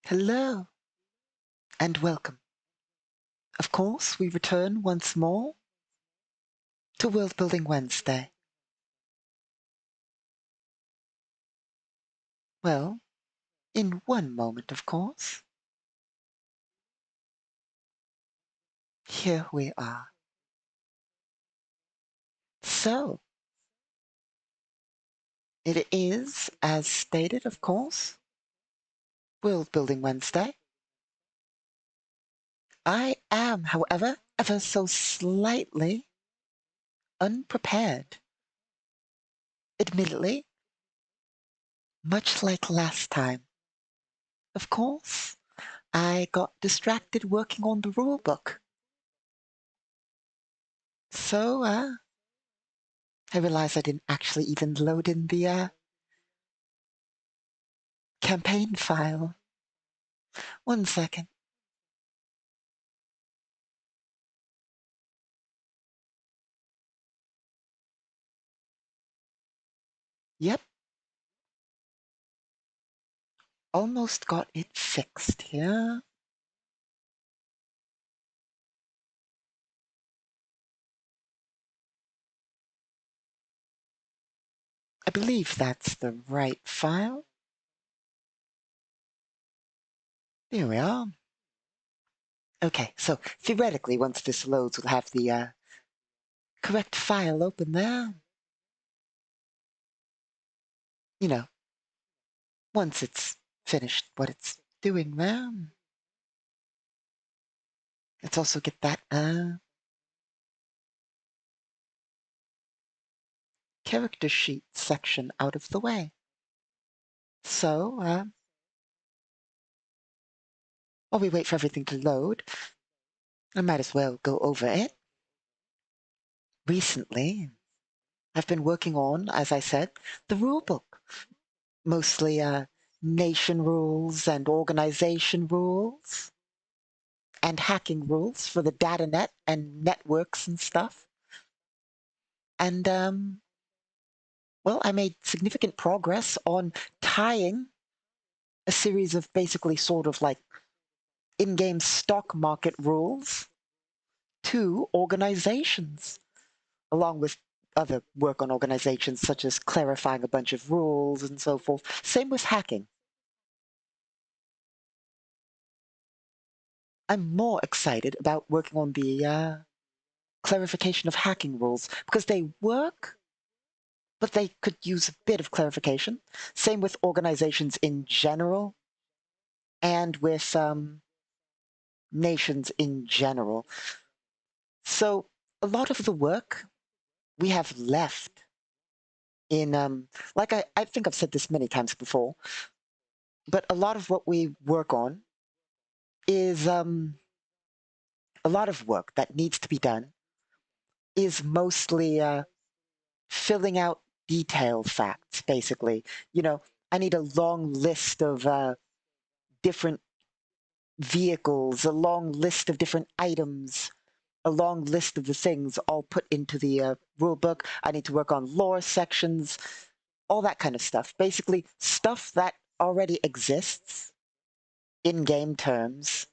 Hello and welcome. Of course, we return once more to Worldbuilding Wednesday. Well, in one moment, of course. Here we are. So, it is, as stated, of course, Worldbuilding Wednesday. I am, however, ever so slightly unprepared. Admittedly, much like last time. Of course, I got distracted working on the rulebook. So, I realized I didn't actually even load in the campaign file. One second. Yep. Almost got it fixed here. I believe that's the right file. There we are. Okay, so theoretically, once this loads, we'll have the correct file open there. You know, once it's finished what it's doing there. Let's also get that character sheet section out of the way. So, while we wait for everything to load, I might as well go over it. Recently, I've been working on, as I said, the rulebook. Mostly nation rules and organization rules and hacking rules for the data net and networks and stuff. And, well, I made significant progress on tying a series of basically sort of like in-game stock market rules to organizations, along with other work on organizations, such as clarifying a bunch of rules and so forth. Same with hacking. I'm more excited about working on the clarification of hacking rules because they work, but they could use a bit of clarification. Same with organizations in general and with nations in general. So a lot of the work we have left in, like I think I've said this many times before, but a lot of what we work on is a lot of work that needs to be done is mostly filling out detailed facts, basically. You know, I need a long list of different vehicles, a long list of different items, a long list of the things all put into the rule book. I need to work on lore sections, all that kind of stuff. Basically, stuff that already exists in game terms.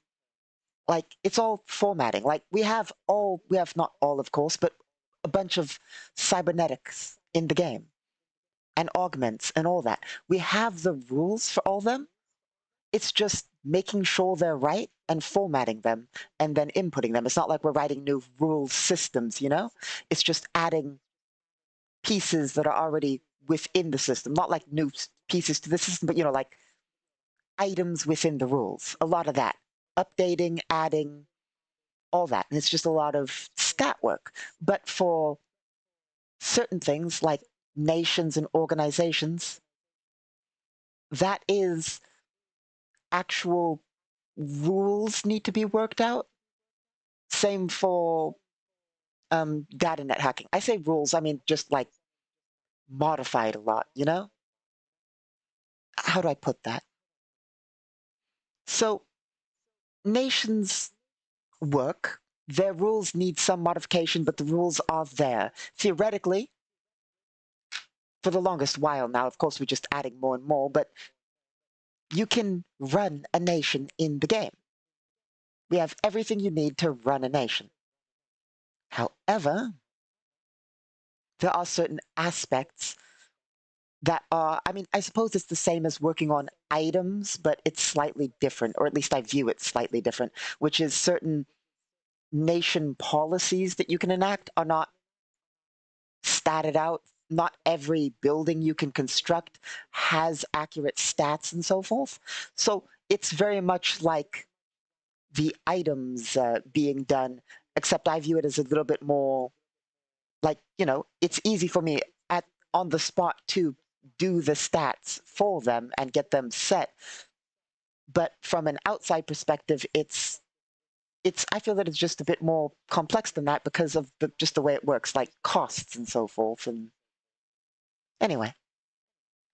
Like, it's all formatting. Like, we have not all, of course, but a bunch of cybernetics in the game and augments and all that. We have the rules for all them. It's just making sure they're right and formatting them and then inputting them. It's not like we're writing new rule systems, you know? It's just adding pieces that are already within the system, not like new pieces to the system, but, you know, like items within the rules. A lot of that. Updating, adding, all that. And it's just a lot of stat work. But for certain things like nations and organizations, that is actual rules need to be worked out. Same for data net hacking. I say rules, I mean just like modified a lot, you know? How do I put that? So nations work, their rules need some modification, but the rules are there. Theoretically, for the longest while now, of course, we're just adding more and more, but you can run a nation in the game. We have everything you need to run a nation. However, there are certain aspects that are, I mean, I suppose it's the same as working on items, but it's slightly different, or at least I view it slightly different, which is certain nation policies that you can enact are not statted out. Not every building you can construct has accurate stats and so forth. So it's very much like the items being done, except I view it as a little bit more like, it's easy for me at on the spot to do the stats for them and get them set. But from an outside perspective, it's I feel that it's just a bit more complex than that because of just the way it works, like costs and so forth. And anyway,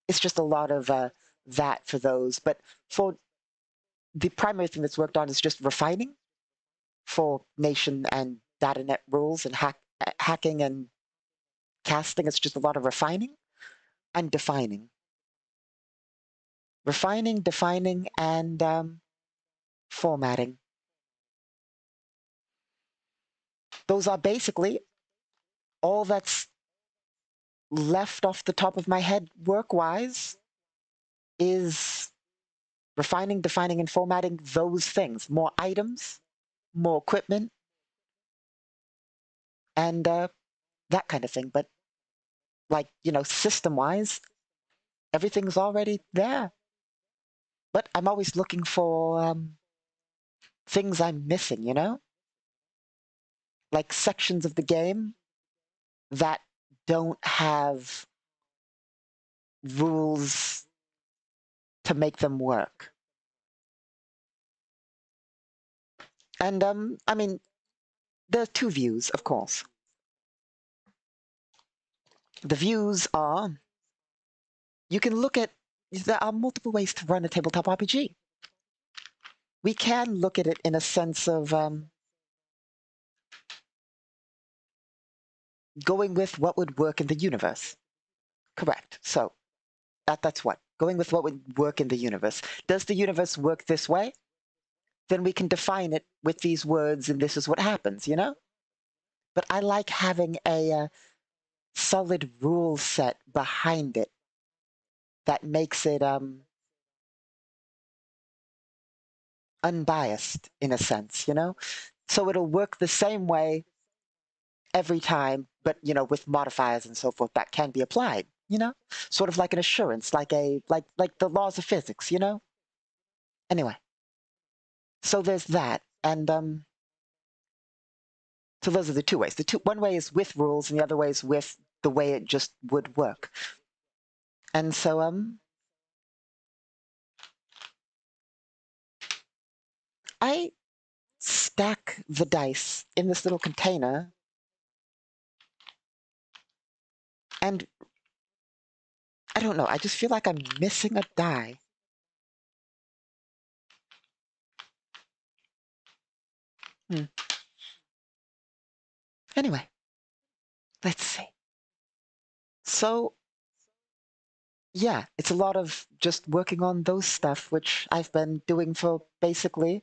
it's just a lot of that for those. But for the primary thing that's worked on is just refining for nation and data net rules and hacking and casting. It's just a lot of refining and defining. Refining, defining, and formatting. Those are basically all that's left off the top of my head work-wise is refining, defining, and formatting those things. More items, more equipment, and that kind of thing. But like, system-wise, everything's already there. But I'm always looking for things I'm missing, like sections of the game that don't have rules to make them work. And I mean, there are two views, of course. The views are you can look at there are multiple ways to run a tabletop RPG. We can look at it in a sense of going with what would work in the universe. Correct. So that's what going with what would work in the universe. Does the universe work this way? Then we can define it with these words, and this is what happens. But I like having a solid rule set behind it that makes it unbiased in a sense, So it'll work the same way every time, but with modifiers and so forth that can be applied, Sort of like an assurance, like the laws of physics, Anyway, so there's that. And so those are the two ways. One way is with rules and the other way is with the way it just would work. And so I stack the dice in this little container, and I don't know, I just feel like I'm missing a die. Anyway, let's see. So, yeah, it's a lot of just working on those stuff, which I've been doing for basically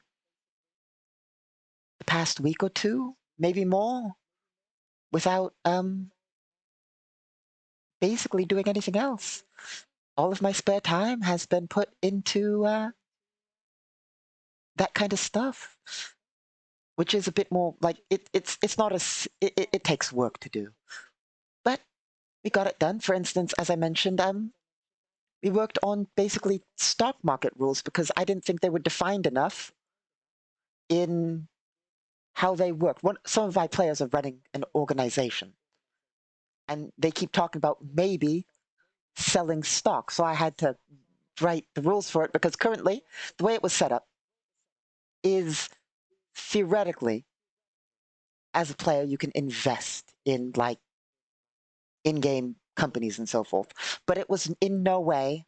the past week or two, maybe more, without basically doing anything else. All of my spare time has been put into that kind of stuff, which is a bit more like it's not it takes work to do, but we got it done. For instance, as I mentioned, we worked on basically stock market rules because I didn't think they were defined enough in how they work. Some of my players are running an organization, and they keep talking about maybe selling stock. So I had to write the rules for it because currently the way it was set up is theoretically, as a player, you can invest in like in-game companies and so forth, but it was in no way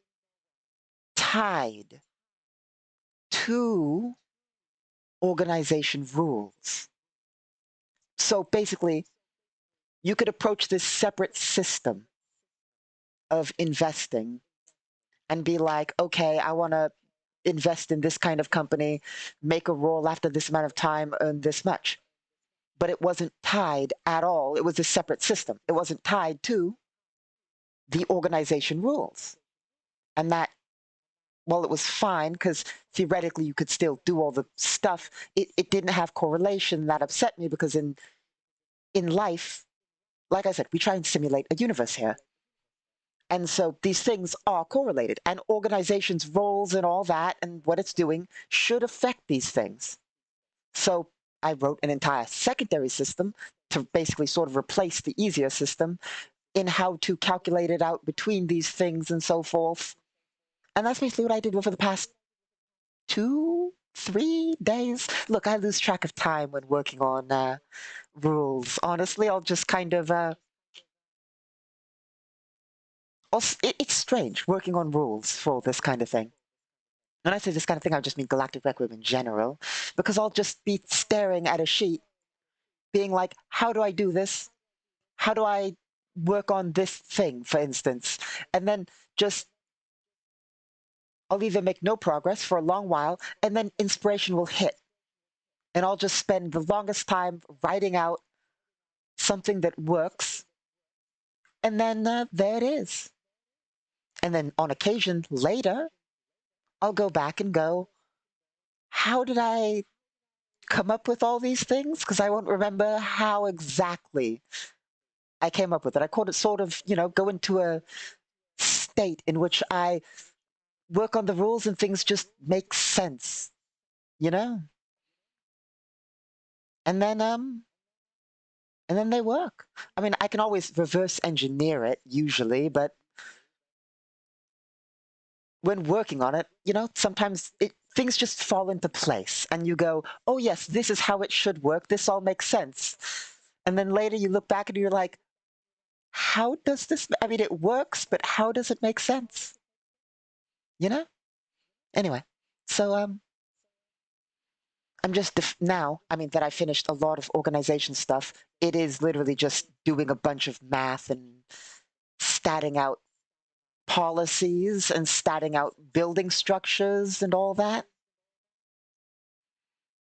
tied to organization rules. So basically, you could approach this separate system of investing and be like, okay, I want to invest in this kind of company, make a roll after this amount of time, earn this much. But it wasn't tied at all. It was a separate system. It wasn't tied to the organization rules. And that, well, it was fine because theoretically you could still do all the stuff. It didn't have correlation. That upset me because in life, like I said, we try and simulate a universe here. And so these things are correlated, and organizations' roles and all that and what it's doing should affect these things. So I wrote an entire secondary system to basically sort of replace the easier system in how to calculate it out between these things and so forth. And that's basically what I did over the past 2, 3 days. Look, I lose track of time when working on rules. Honestly, I'll just kind of it's strange working on rules for this kind of thing. When I say this kind of thing, I just mean Galactic Requiem in general, because I'll just be staring at a sheet, being like, how do I do this? How do I work on this thing, for instance? And then just, I'll either make no progress for a long while, and then inspiration will hit. And I'll just spend the longest time writing out something that works, and then there it is. And then on occasion later, I'll go back and go, how did I come up with all these things? Because I won't remember how exactly I came up with it. I called it sort of, go into a state in which I work on the rules and things just make sense, you know? And then they work. I mean, I can always reverse engineer it usually, but when working on it, sometimes things just fall into place and you go, oh yes, this is how it should work. This all makes sense. And then later you look back and you're like, how does this, I mean, it works, but how does it make sense? You know? Anyway, so I'm just now, I mean, that I finished a lot of organization stuff, it is literally just doing a bunch of math and statting out policies and statting out building structures and all that,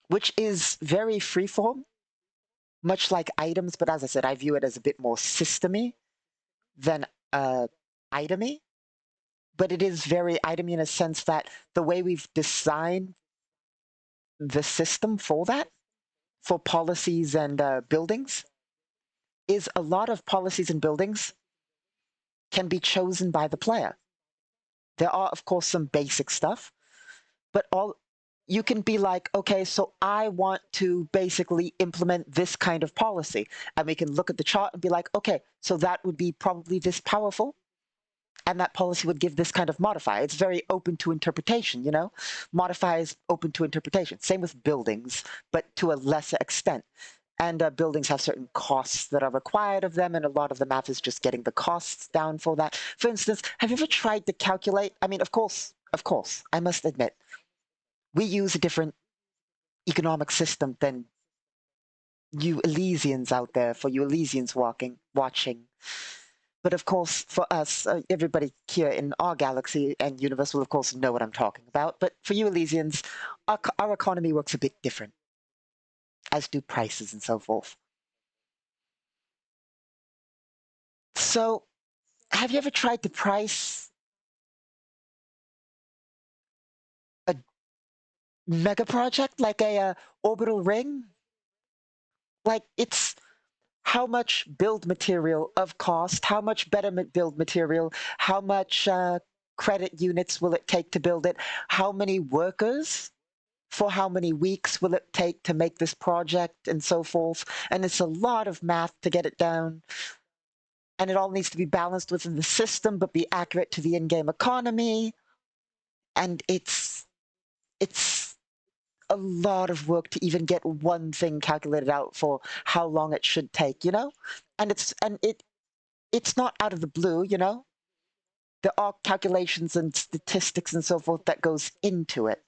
which is very freeform, much like items, but as I said, I view it as a bit more systemy than itemy. But it is very itemy in a sense that the way we've designed the system for that, for policies and buildings, is a lot of policies and buildings can be chosen by the player. There are, of course, some basic stuff, but you can be like, okay, so I want to basically implement this kind of policy. And we can look at the chart and be like, okay, so that would be probably this powerful. And that policy would give this kind of modifier. It's very open to interpretation, Modifiers open to interpretation. Same with buildings, but to a lesser extent. And buildings have certain costs that are required of them, and a lot of the math is just getting the costs down for that. For instance, have you ever tried to calculate? I mean, of course, I must admit, we use a different economic system than you Elysians out there, for you Elysians watching. But of course, for us, everybody here in our galaxy and universe will, of course, know what I'm talking about. But for you Elysians, our economy works a bit different, as do prices and so forth. So, have you ever tried to price a mega project like a orbital ring? Like, it's how much build material of cost, how much better build material, how much credit units will it take to build it, how many workers for how many weeks will it take to make this project and so forth. And it's a lot of math to get it down. And it all needs to be balanced within the system, but be accurate to the in-game economy. And it's a lot of work to even get one thing calculated out for how long it should take, And it's not out of the blue, There are calculations and statistics and so forth that goes into it.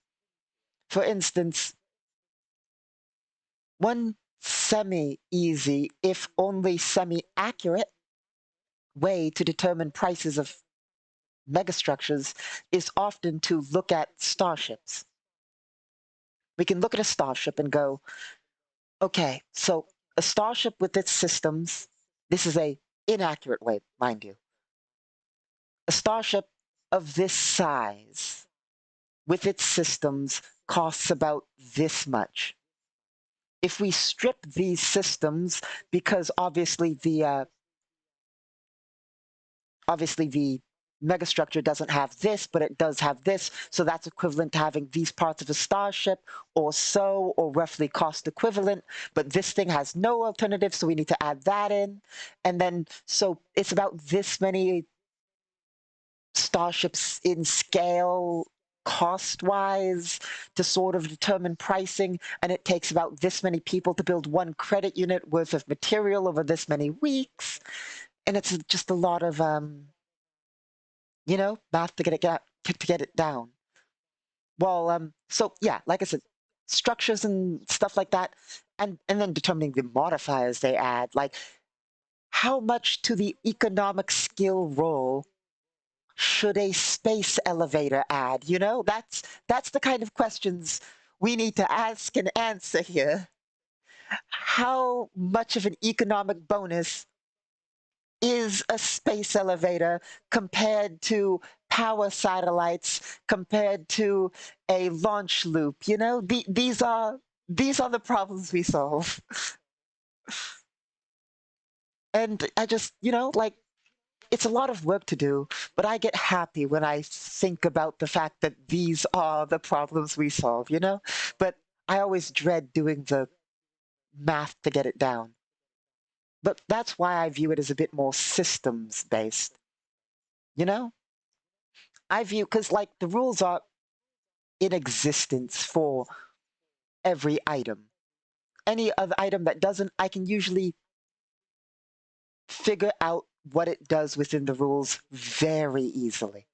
For instance, one semi-easy, if only semi-accurate, way to determine prices of megastructures is often to look at starships. We can look at a starship and go, okay, so a starship with its systems, this is a inaccurate way, mind you. A starship of this size with its systems costs about this much. If we strip these systems, because obviously the megastructure doesn't have this, but it does have this, so that's equivalent to having these parts of a starship, or so, or roughly cost equivalent, but this thing has no alternative, so we need to add that in. And then, so it's about this many starships in scale cost-wise to sort of determine pricing, and it takes about this many people to build one credit unit worth of material over this many weeks, and it's just a lot of math to get it down. Well, so yeah, like I said, structures and stuff like that, and then determining the modifiers they add, like how much to the economic skill roll should a space elevator add? That's the kind of questions we need to ask and answer here. How much of an economic bonus is a space elevator compared to power satellites, compared to a launch loop? These are the problems we solve. And I just, like, it's a lot of work to do, but I get happy when I think about the fact that these are the problems we solve. But I always dread doing the math to get it down. But that's why I view it as a bit more systems based. You know? I view, because like the rules are in existence for every item. Any other item that doesn't, I can usually figure out what it does within the rules very easily.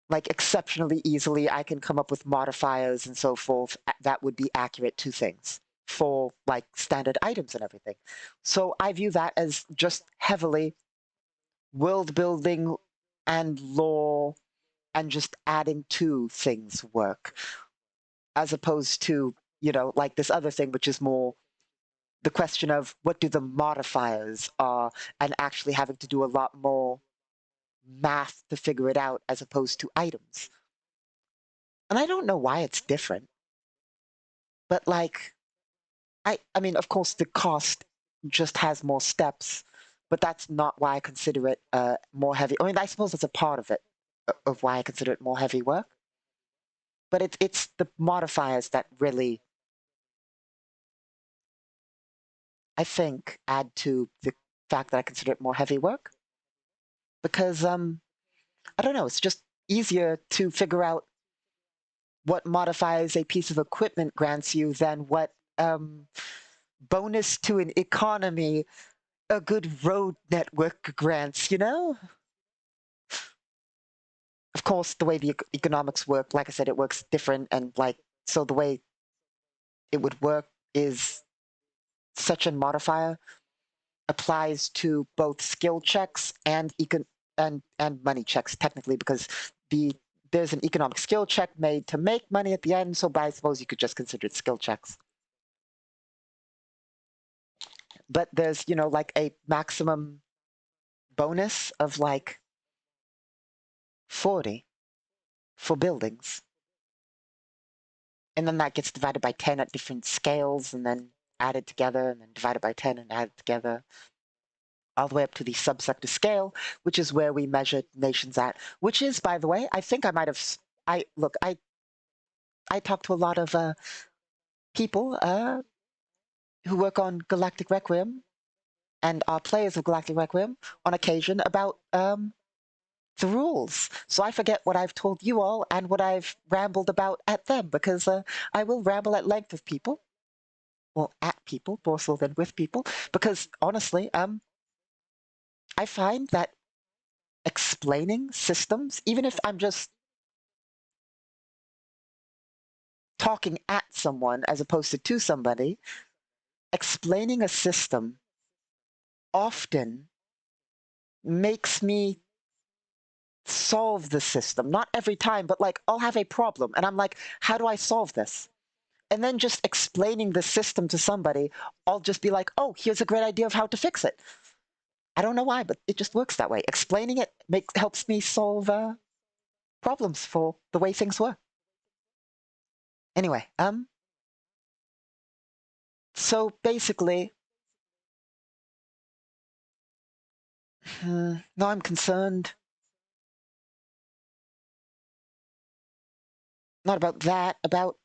Like exceptionally easily, I can come up with modifiers and so forth that would be accurate to things for like standard items and everything. So I view that as just heavily world building and lore and just adding to things work, as opposed to, like this other thing, which is more the question of what do the modifiers are and actually having to do a lot more math to figure it out as opposed to items. And I don't know why it's different, but like, I mean, of course, the cost just has more steps, but that's not why I consider it more heavy. I mean, I suppose that's a part of it, of why I consider it more heavy work. But it's the modifiers that really, I think, add to the fact that I consider it more heavy work. Because I don't know, it's just easier to figure out what modifiers a piece of equipment grants you than what bonus to an economy a good road network grants. Of course, the way the economics work, like I said, it works different, and like, so the way it would work is such a modifier applies to both skill checks and money checks, technically, because there's an economic skill check made to make money at the end, so I suppose you could just consider it skill checks. But there's, like a maximum bonus of like 40 for buildings. And then that gets divided by 10 at different scales and then added together and then divided by 10 and added together, all the way up to the subsector scale, which is where we measure nations at, which is, by the way, I think I might have, I talked to a lot of people who work on Galactic Requiem and are players of Galactic Requiem on occasion about the rules. So I forget what I've told you all and what I've rambled about at them, because I will ramble at length with people. Well, at people more so than with people, because honestly, I find that explaining systems, even if I'm just talking at someone as opposed to somebody, explaining a system often makes me solve the system. Not every time, but like I'll have a problem and I'm like, how do I solve this? And then just explaining the system to somebody, I'll just be like, oh, here's a great idea of how to fix it. I don't know why, but it just works that way. Explaining it helps me solve problems for the way things were. Anyway, so basically, now I'm concerned. Not about that, about,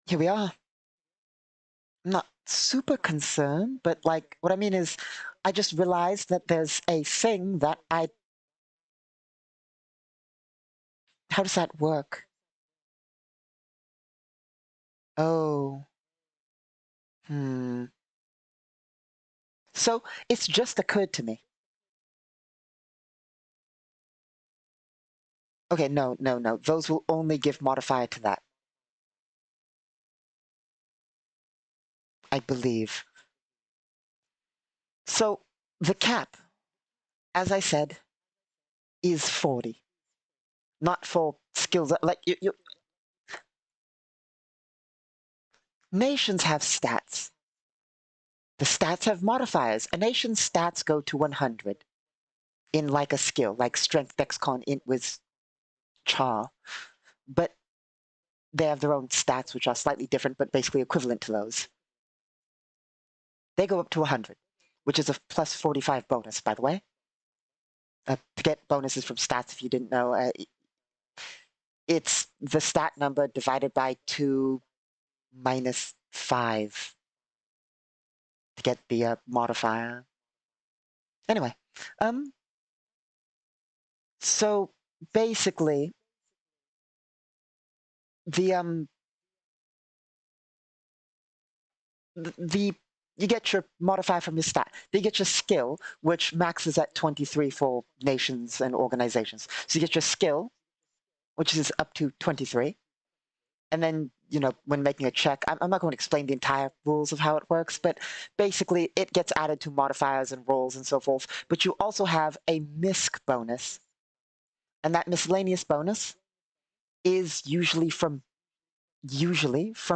here we are. I'm not super concerned, but like, what I mean is, I just realized that there's a thing that how does that work? Oh, hmm. So it's just occurred to me. Okay, no, no, no. Those will only give modifier to that, I believe. So the cap, as I said, is 40. Not for skills. Like, nations have stats. The stats have modifiers. A nation's stats go to 100 in like a skill, like strength, dex, con, int, with char. But they have their own stats, which are slightly different, but basically equivalent to those. They go up to 100, which is a plus 45 bonus, by the way. To get bonuses from stats, if you didn't know, it's the stat number divided by 2 minus 5 to get the modifier. Anyway, so basically, the you get your modifier from your stat. Then you get your skill, which maxes at 23 for nations and organizations. So you get your skill, which is up to 23. And then, when making a check, I'm not going to explain the entire rules of how it works, but basically it gets added to modifiers and rolls and so forth. But you also have a misc bonus. And that miscellaneous bonus is usually from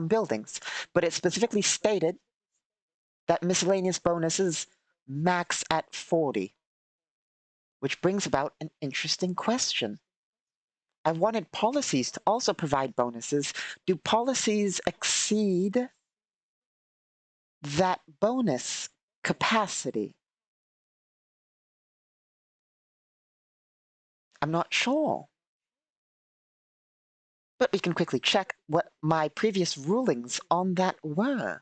buildings. But it's specifically stated that miscellaneous bonuses max at 40, which brings about an interesting question. I wanted policies to also provide bonuses. Do policies exceed that bonus capacity? I'm not sure. But we can quickly check what my previous rulings on that were.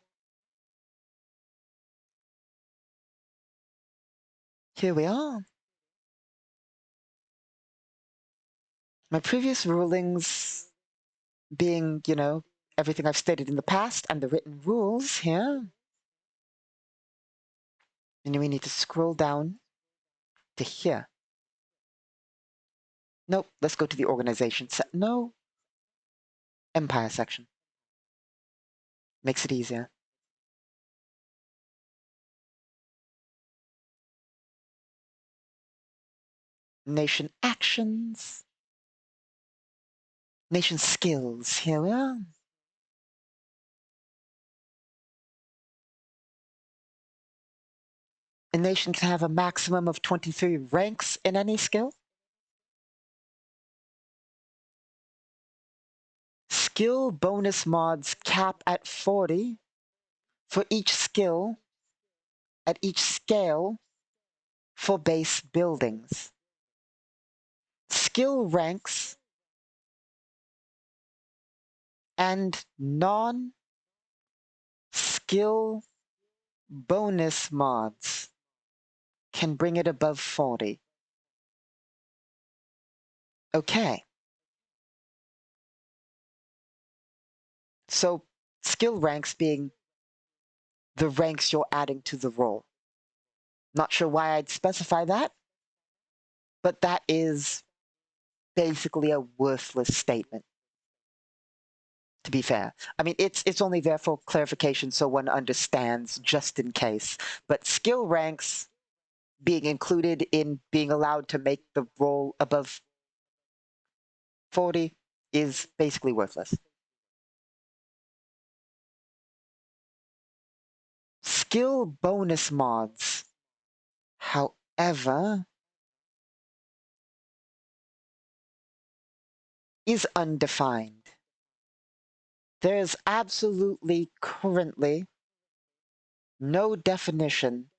Here we are. My previous rulings being, everything I've stated in the past and the written rules here. And we need to scroll down to here. Nope, let's go to the organization set. No. Empire section. Makes it easier. Nation actions. Nation skills. Here we are. A nation can have a maximum of 23 ranks in any skill. Skill bonus mods cap at 40 for each skill at each scale for base buildings. Skill ranks and non-skill bonus mods can bring it above 40. Okay. So skill ranks being the ranks you're adding to the roll. Not sure why I'd specify that, but that is basically a worthless statement, to be fair. I mean, it's only there for clarification so one understands just in case. But skill ranks being included in being allowed to make the roll above 40 is basically worthless. Skill bonus mods, however, is undefined. There is absolutely currently no definition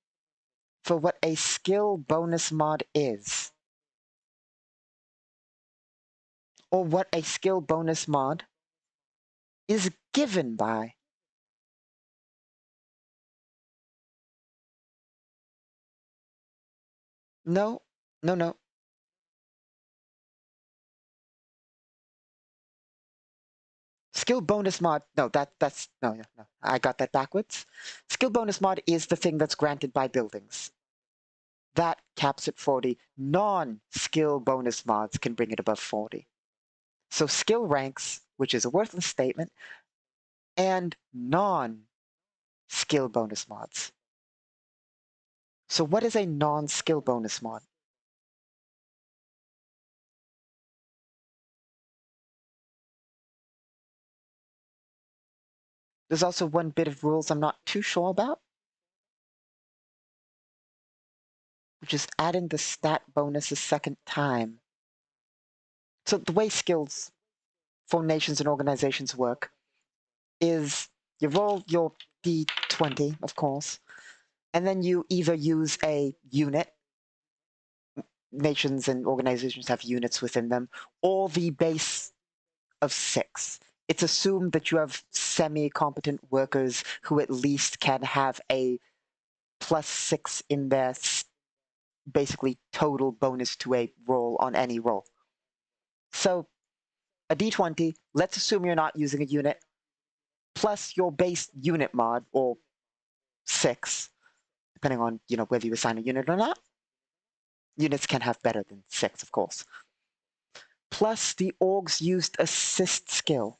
for what a skill bonus mod is, or what a skill bonus mod is given by. No, no, no. Skill bonus mod, no, that's, no, no, no. I got that backwards. Skill bonus mod is the thing that's granted by buildings. That caps at 40. Non-skill bonus mods can bring it above 40. So skill ranks, which is a worthless statement, and non-skill bonus mods. So what is a non-skill bonus mod? There's also one bit of rules I'm not too sure about, which is adding the stat bonus a second time. So the way skills for nations and organizations work is you roll your d20, of course, and then you either use a unit, nations and organizations have units within them, or the base of 6. It's assumed that you have semi-competent workers who at least can have a +6 in their basically total bonus to a roll on any roll. So a d20, let's assume you're not using a unit, plus your base unit mod, or 6, depending on whether you assign a unit or not. Units can have better than 6, of course. Plus the org's used assist skill,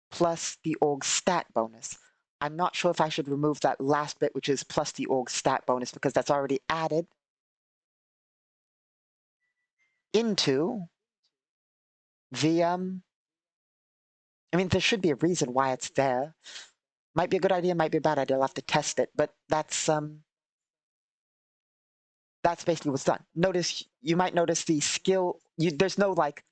plus the org stat bonus. I'm not sure if I should remove that last bit, which is plus the org stat bonus, because that's already added into the, I mean, there should be a reason why it's there. Might be a good idea, might be a bad idea, I'll have to test it, but that's basically what's done. You might notice the skill, there's no like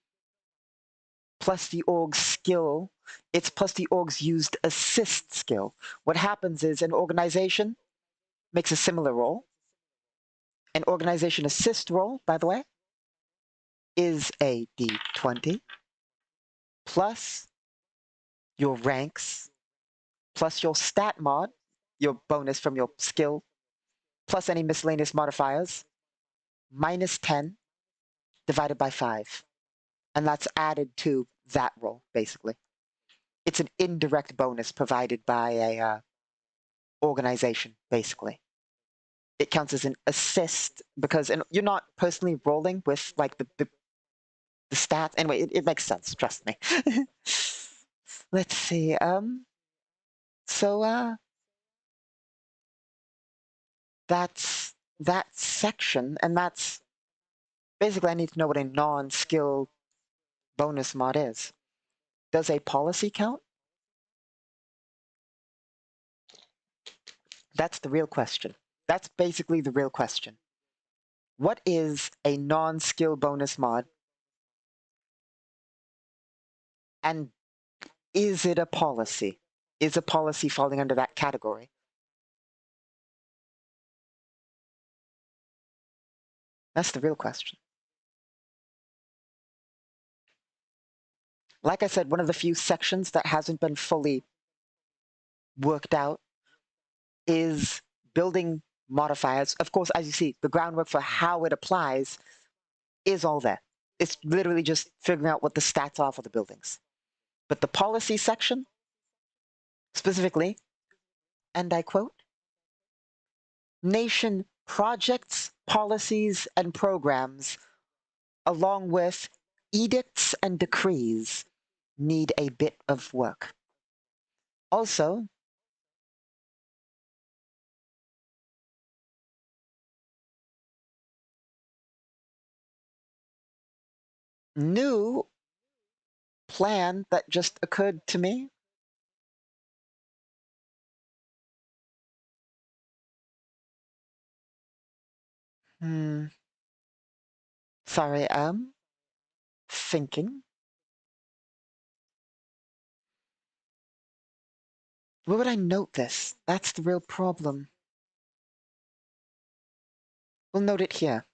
plus the org skill, it's plus the org's used assist skill. What happens is an organization makes a similar roll. An organization assist roll, by the way, is a d20 plus your ranks, plus your stat mod, your bonus from your skill, plus any miscellaneous modifiers, minus 10 divided by 5. And that's added to that roll, basically. It's an indirect bonus provided by a organization, basically. It counts as an assist because you're not personally rolling with like the stats. Anyway, it makes sense. Trust me. Let's see. So that's that section, and that's basically I need to know what a non-skill bonus mod is. Does a policy count? That's the real question. That's basically the real question. What is a non-skill bonus mod? And is it a policy? Is a policy falling under that category? That's the real question. Like I said, one of the few sections that hasn't been fully worked out is building modifiers. Of course, as you see, the groundwork for how it applies is all there. It's literally just figuring out what the stats are for the buildings. But the policy section, specifically, and I quote, nation projects, policies, and programs, along with edicts and decrees, need a bit of work. Also, new plan that just occurred to me. Hmm. Sorry, thinking. Where would I note this? That's the real problem. We'll note it here.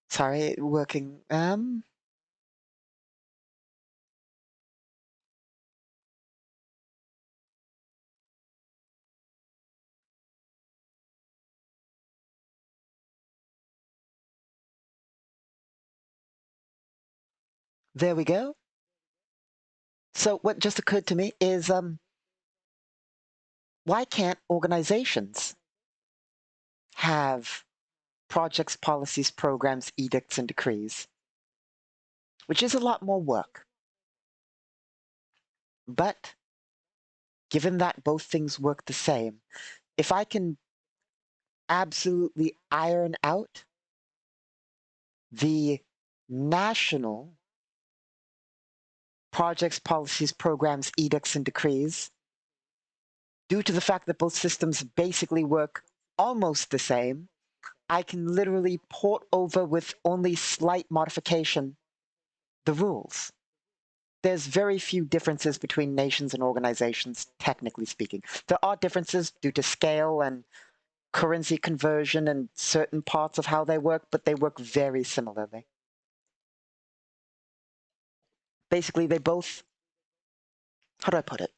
Sorry, working. There we go. So what just occurred to me is, why can't organizations have projects, policies, programs, edicts, and decrees? Which is a lot more work. But given that both things work the same, if I can absolutely iron out the national projects, policies, programs, edicts, and decrees, due to the fact that both systems basically work almost the same, I can literally port over with only slight modification the rules. There's very few differences between nations and organizations, technically speaking. There are differences due to scale and currency conversion and certain parts of how they work, but they work very similarly. Basically, they both, how do I put it?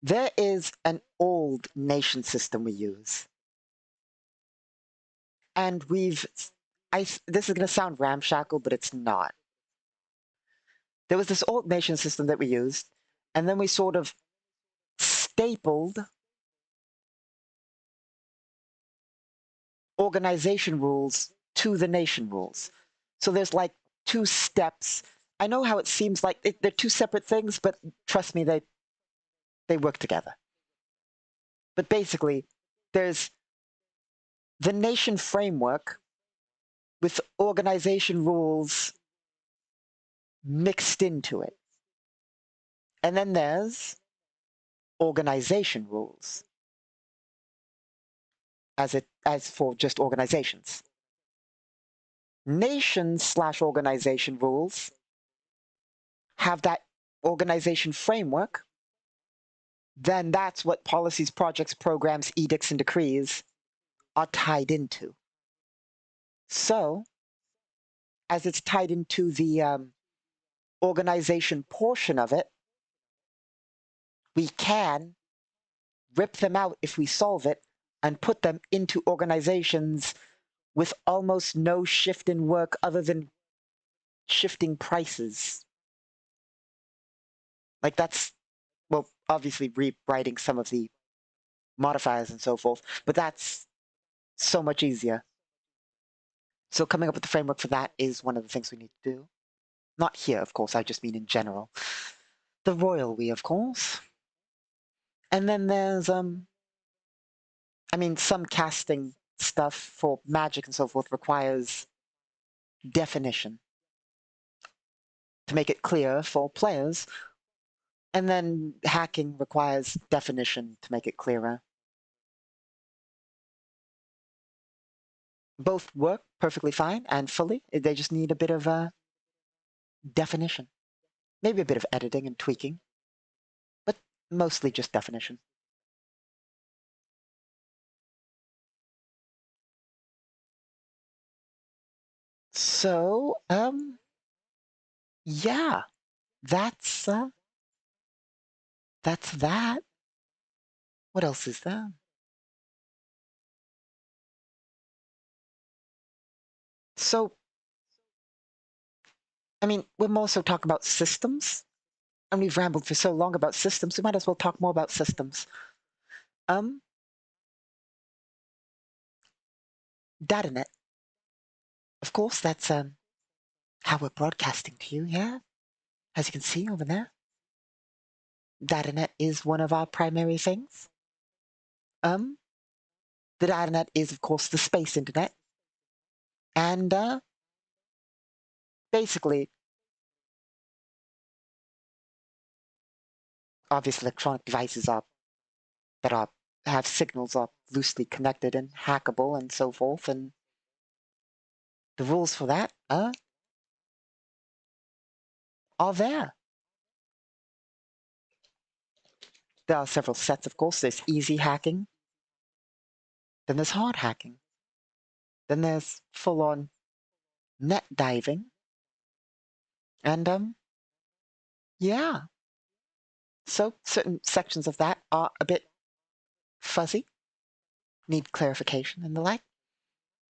There is an old nation system we use. And this is going to sound ramshackle, but it's not. There was this old nation system that we used, and then we sort of stapled organization rules to the nation rules. So there's like two steps. I know how it seems like they're two separate things, but trust me, they work together. But basically, there's the nation framework with organization rules mixed into it. And then there's organization rules as for just organizations. Nation/organization rules have that organization framework, then that's what policies, projects, programs, edicts, and decrees are tied into. So, as it's tied into the organization portion of it, we can rip them out if we solve it and put them into organizations with almost no shift in work other than shifting prices. Like that's, well, obviously rewriting some of the modifiers and so forth, but that's so much easier. So coming up with the framework for that is one of the things we need to do. Not here, of course, I just mean in general. The royal we, of course. And then there's, I mean, some casting stuff for magic and so forth requires definition to make it clear for players. And then hacking requires definition to make it clearer. Both work perfectly fine and fully. They just need a bit of definition. Maybe a bit of editing and tweaking, but mostly just definition. So, yeah, that's that. What else is there? So, I mean, we're more so talking about systems. And we've rambled for so long about systems, we might as well talk more about systems. Datanet. Of course, that's how we're broadcasting to you, yeah? As you can see over there. Datanet is one of our primary things. The Datanet is, of course, the space internet. And basically, obvious electronic devices that have signals are loosely connected and hackable and so forth. And the rules for that are there. There are several sets, of course. There's easy hacking. Then there's hard hacking. Then there's full-on net diving. And yeah. So certain sections of that are a bit fuzzy, need clarification and the like.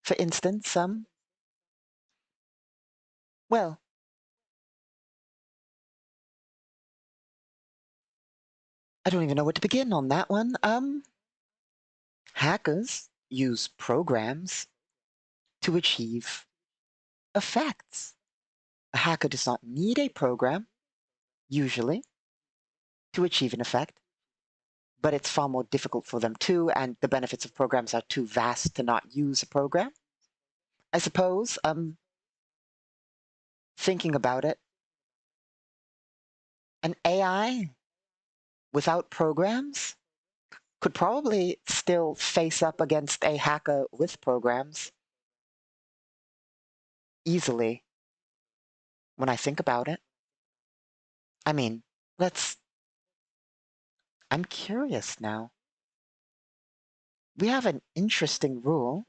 For instance, well, I don't even know where to begin on that one. Hackers use programs to achieve effects. A hacker does not need a program, usually, to achieve an effect, but it's far more difficult for them too, and the benefits of programs are too vast to not use a program. I suppose, thinking about it, an AI without programs could probably still face up against a hacker with programs easily, when I think about it. I mean, I'm curious now. We have an interesting rule,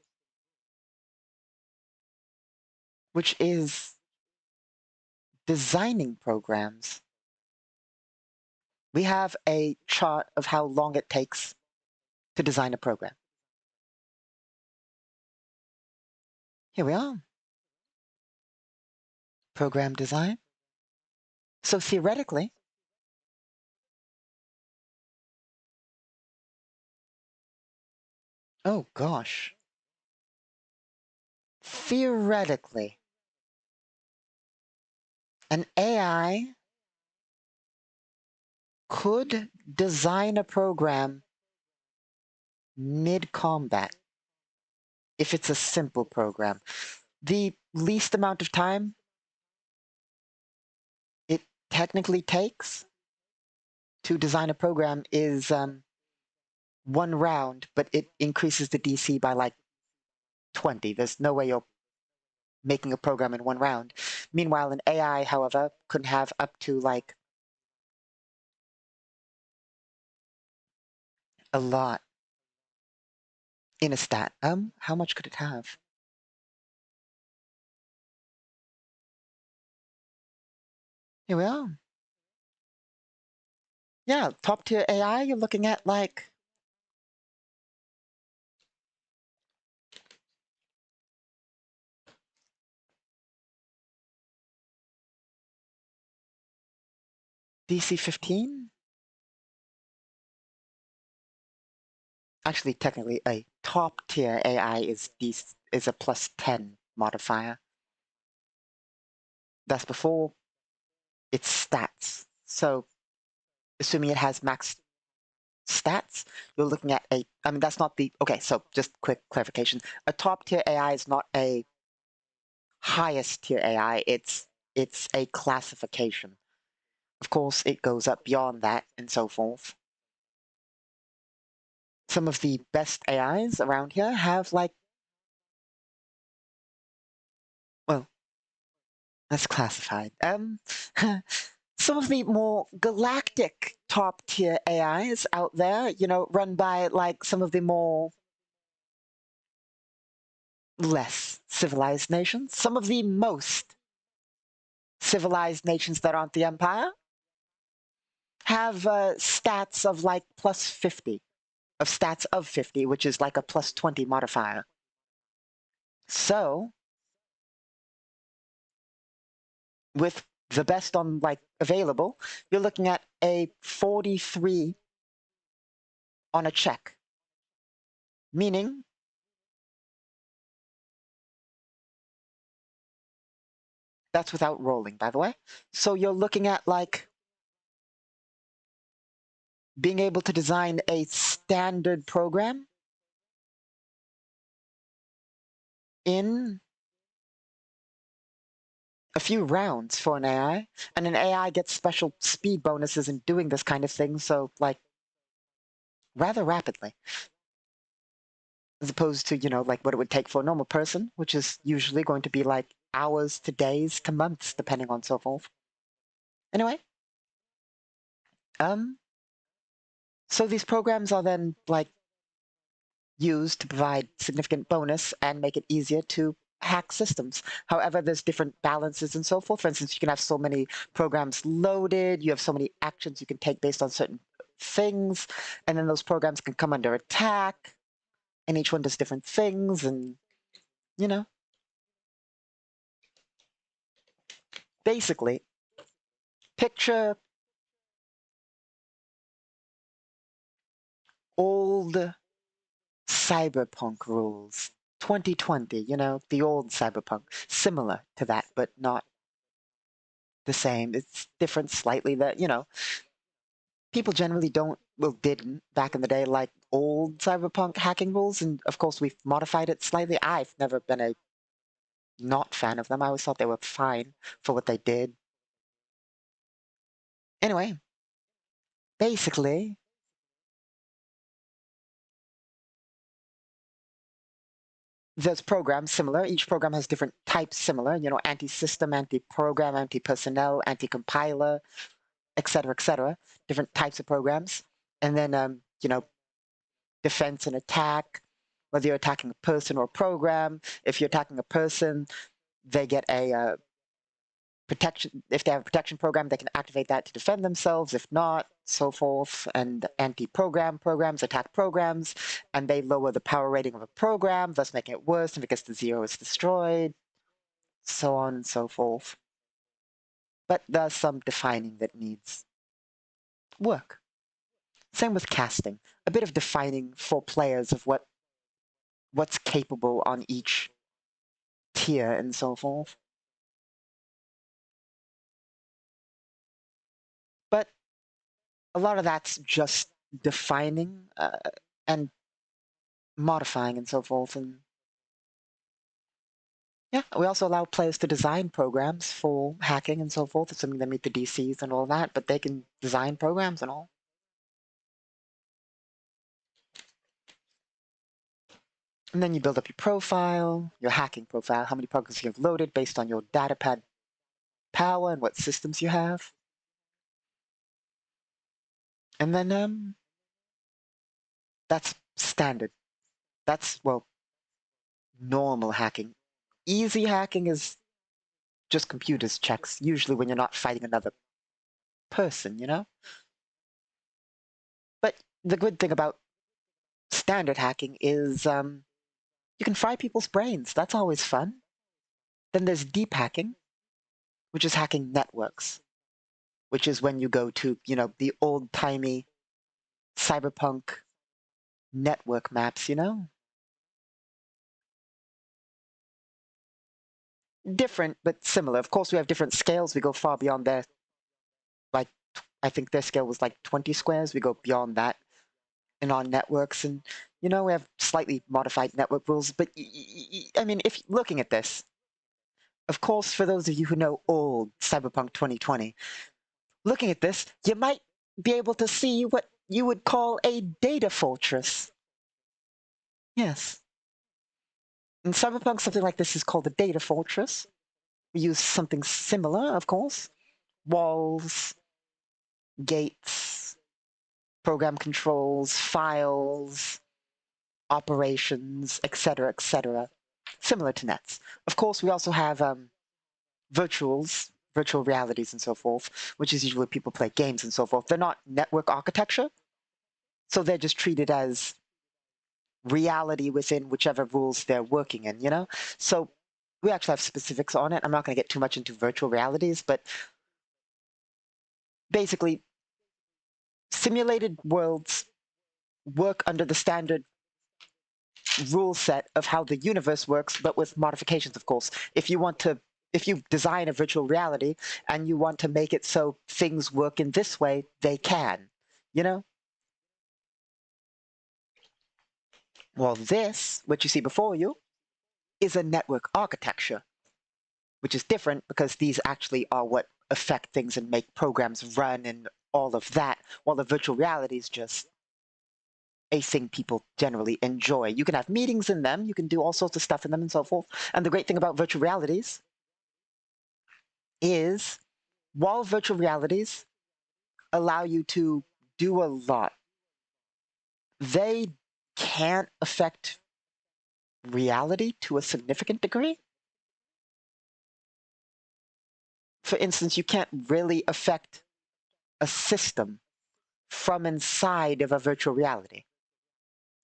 which is designing programs. We have a chart of how long it takes to design a program. Here we are. Program design. So theoretically, oh gosh, theoretically, an AI could design a program mid-combat if it's a simple program. The least amount of time it technically takes to design a program is 1 round, but it increases the DC by like 20. There's no way you're making a program in 1 round. Meanwhile, an AI, however, could have up to like a lot in a stat. How much could it have? Here we are. Yeah, top tier AI, you're looking at like DC 15. Actually, technically, a top tier AI is a plus 10 modifier. That's before its stats. So, assuming it has max stats, you're looking at I mean, that's not the, okay, so just quick clarification. A top tier AI is not a highest tier AI, it's a classification. Of course, it goes up beyond that and so forth. Some of the best AIs around here have like, well, that's classified. Some of the more galactic top tier AIs out there, you know, run by like some of the more less civilized nations, some of the most civilized nations that aren't the Empire have stats of like plus 50, of stats of 50, which is like a plus 20 modifier. So, with the best on like available, you're looking at a 43 on a check, meaning that's without rolling, by the way. So you're looking at like being able to design a standard program in a few rounds for an AI, and an AI gets special speed bonuses in doing this kind of thing, so like rather rapidly, as opposed to, you know, like what it would take for a normal person, which is usually going to be like hours to days to months, depending on so forth. Anyway, um, so these programs are then like used to provide significant bonus and make it easier to hack systems. However, there's different balances and so forth. For instance, you can have so many programs loaded, you have so many actions you can take based on certain things, and then those programs can come under attack, and each one does different things, and, you know, basically, picture old cyberpunk rules. 2020, you know, the old cyberpunk. Similar to that, but not the same. It's different slightly that, you know, people generally don't, well, didn't back in the day like old cyberpunk hacking rules. And of course, we've modified it slightly. I've never been a not fan of them. I always thought they were fine for what they did. Anyway, basically, there's programs similar. Each program has different types similar, you know, anti-system, anti-program, anti-personnel, anti-compiler, et cetera, different types of programs. And then, you know, defense and attack, whether you're attacking a person or a program. If you're attacking a person, they get a protection. If they have a protection program, they can activate that to defend themselves. If not, so forth. And anti-program programs attack programs, and they lower the power rating of a program, thus making it worse. If it gets to 0, it's destroyed, so on and so forth. But there's some defining that needs work. Same with casting. A bit of defining for players of what's capable on each tier and so forth. But a lot of that's just defining and modifying and so forth. And yeah, we also allow players to design programs for hacking and so forth, assuming they meet the DCs and all that, but they can design programs and all. And then you build up your profile, your hacking profile, how many programs you have loaded based on your datapad power and what systems you have. And then that's standard. That's, well, normal hacking. Easy hacking is just computers checks, usually when you're not fighting another person, you know? But the good thing about standard hacking is you can fry people's brains. That's always fun. Then there's deep hacking, which is hacking networks, which is when you go to, you know, the old-timey cyberpunk network maps, you know? Different, but similar. Of course, we have different scales. We go far beyond their, like, I think their scale was like 20 squares. We go beyond that in our networks. And, you know, we have slightly modified network rules. But, I mean, if looking at this, of course, for those of you who know old Cyberpunk 2020, looking at this, you might be able to see what you would call a data fortress. Yes. In Cyberpunk, something like this is called a data fortress. We use something similar, of course. Walls, gates, program controls, files, operations, etc., etc., similar to nets. Of course, we also have virtuals, virtual realities, and so forth, which is usually where people play games and so forth. They're not network architecture, so they're just treated as reality within whichever rules they're working in, you know? So we actually have specifics on it. I'm not going to get too much into virtual realities, but basically, simulated worlds work under the standard rule set of how the universe works, but with modifications, of course. If you design a virtual reality and you want to make it so things work in this way, they can, you know? Well, this, what you see before you, is a network architecture, which is different because these actually are what affect things and make programs run and all of that, while the virtual reality is just a thing people generally enjoy. You can have meetings in them, you can do all sorts of stuff in them and so forth. And the great thing about virtual realities is while virtual realities allow you to do a lot, they can't affect reality to a significant degree. For instance, you can't really affect a system from inside of a virtual reality.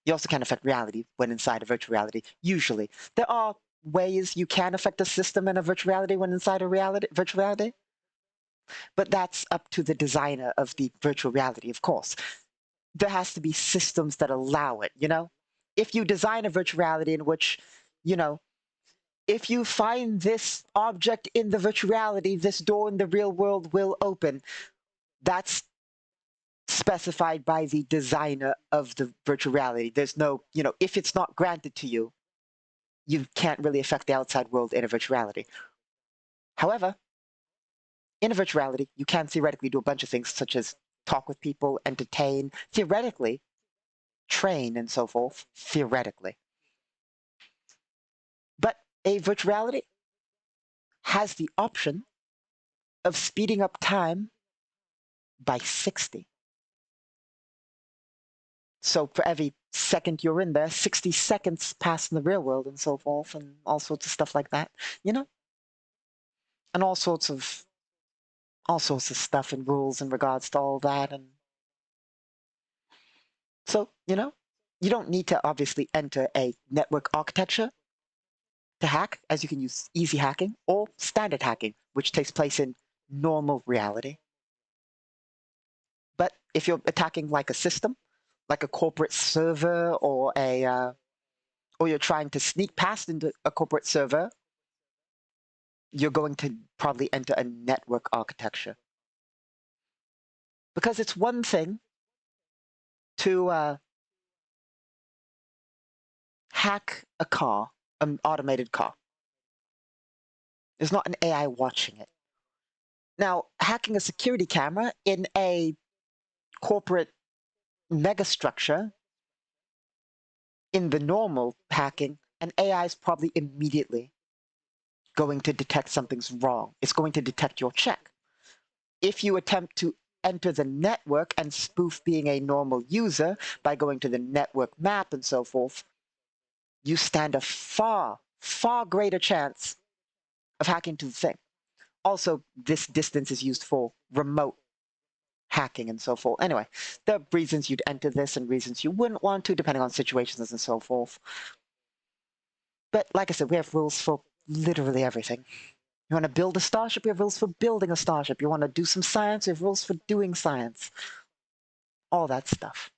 You also can't affect reality when inside a virtual reality, usually. There are ways you can affect a system in a virtual reality when inside a virtual reality, but that's up to the designer of the virtual reality, of course. There has to be systems that allow it, you know? If you design a virtual reality in which, you know, if you find this object in the virtual reality, this door in the real world will open. That's specified by the designer of the virtual reality. There's no, you know, if it's not granted to you, you can't really affect the outside world in a virtual reality. However, in a virtual reality, you can theoretically do a bunch of things such as talk with people, entertain, theoretically, train, and so forth, theoretically. But a virtual reality has the option of speeding up time by 60. So for every second you're in there, 60 seconds pass in the real world and so forth, and all sorts of stuff like that, you know? And all sorts of stuff and rules in regards to all that. And so, you know, you don't need to obviously enter a network architecture to hack, as you can use easy hacking or standard hacking, which takes place in normal reality. But if you're attacking like a system, like a corporate server or you're trying to sneak past into a corporate server, you're going to probably enter a network architecture. Because it's one thing to hack a car, an automated car. There's not an AI watching it. Now, hacking a security camera in a corporate megastructure, in the normal hacking, an AI is probably immediately going to detect something's wrong. It's going to detect your check. If you attempt to enter the network and spoof being a normal user by going to the network map and so forth, you stand a far, far greater chance of hacking to the thing. Also, this distance is used for remote hacking and so forth. Anyway, there are reasons you'd enter this and reasons you wouldn't want to, depending on situations and so forth. But like I said, we have rules for literally everything. You want to build a starship, we have rules for building a starship. You want to do some science, we have rules for doing science. All that stuff.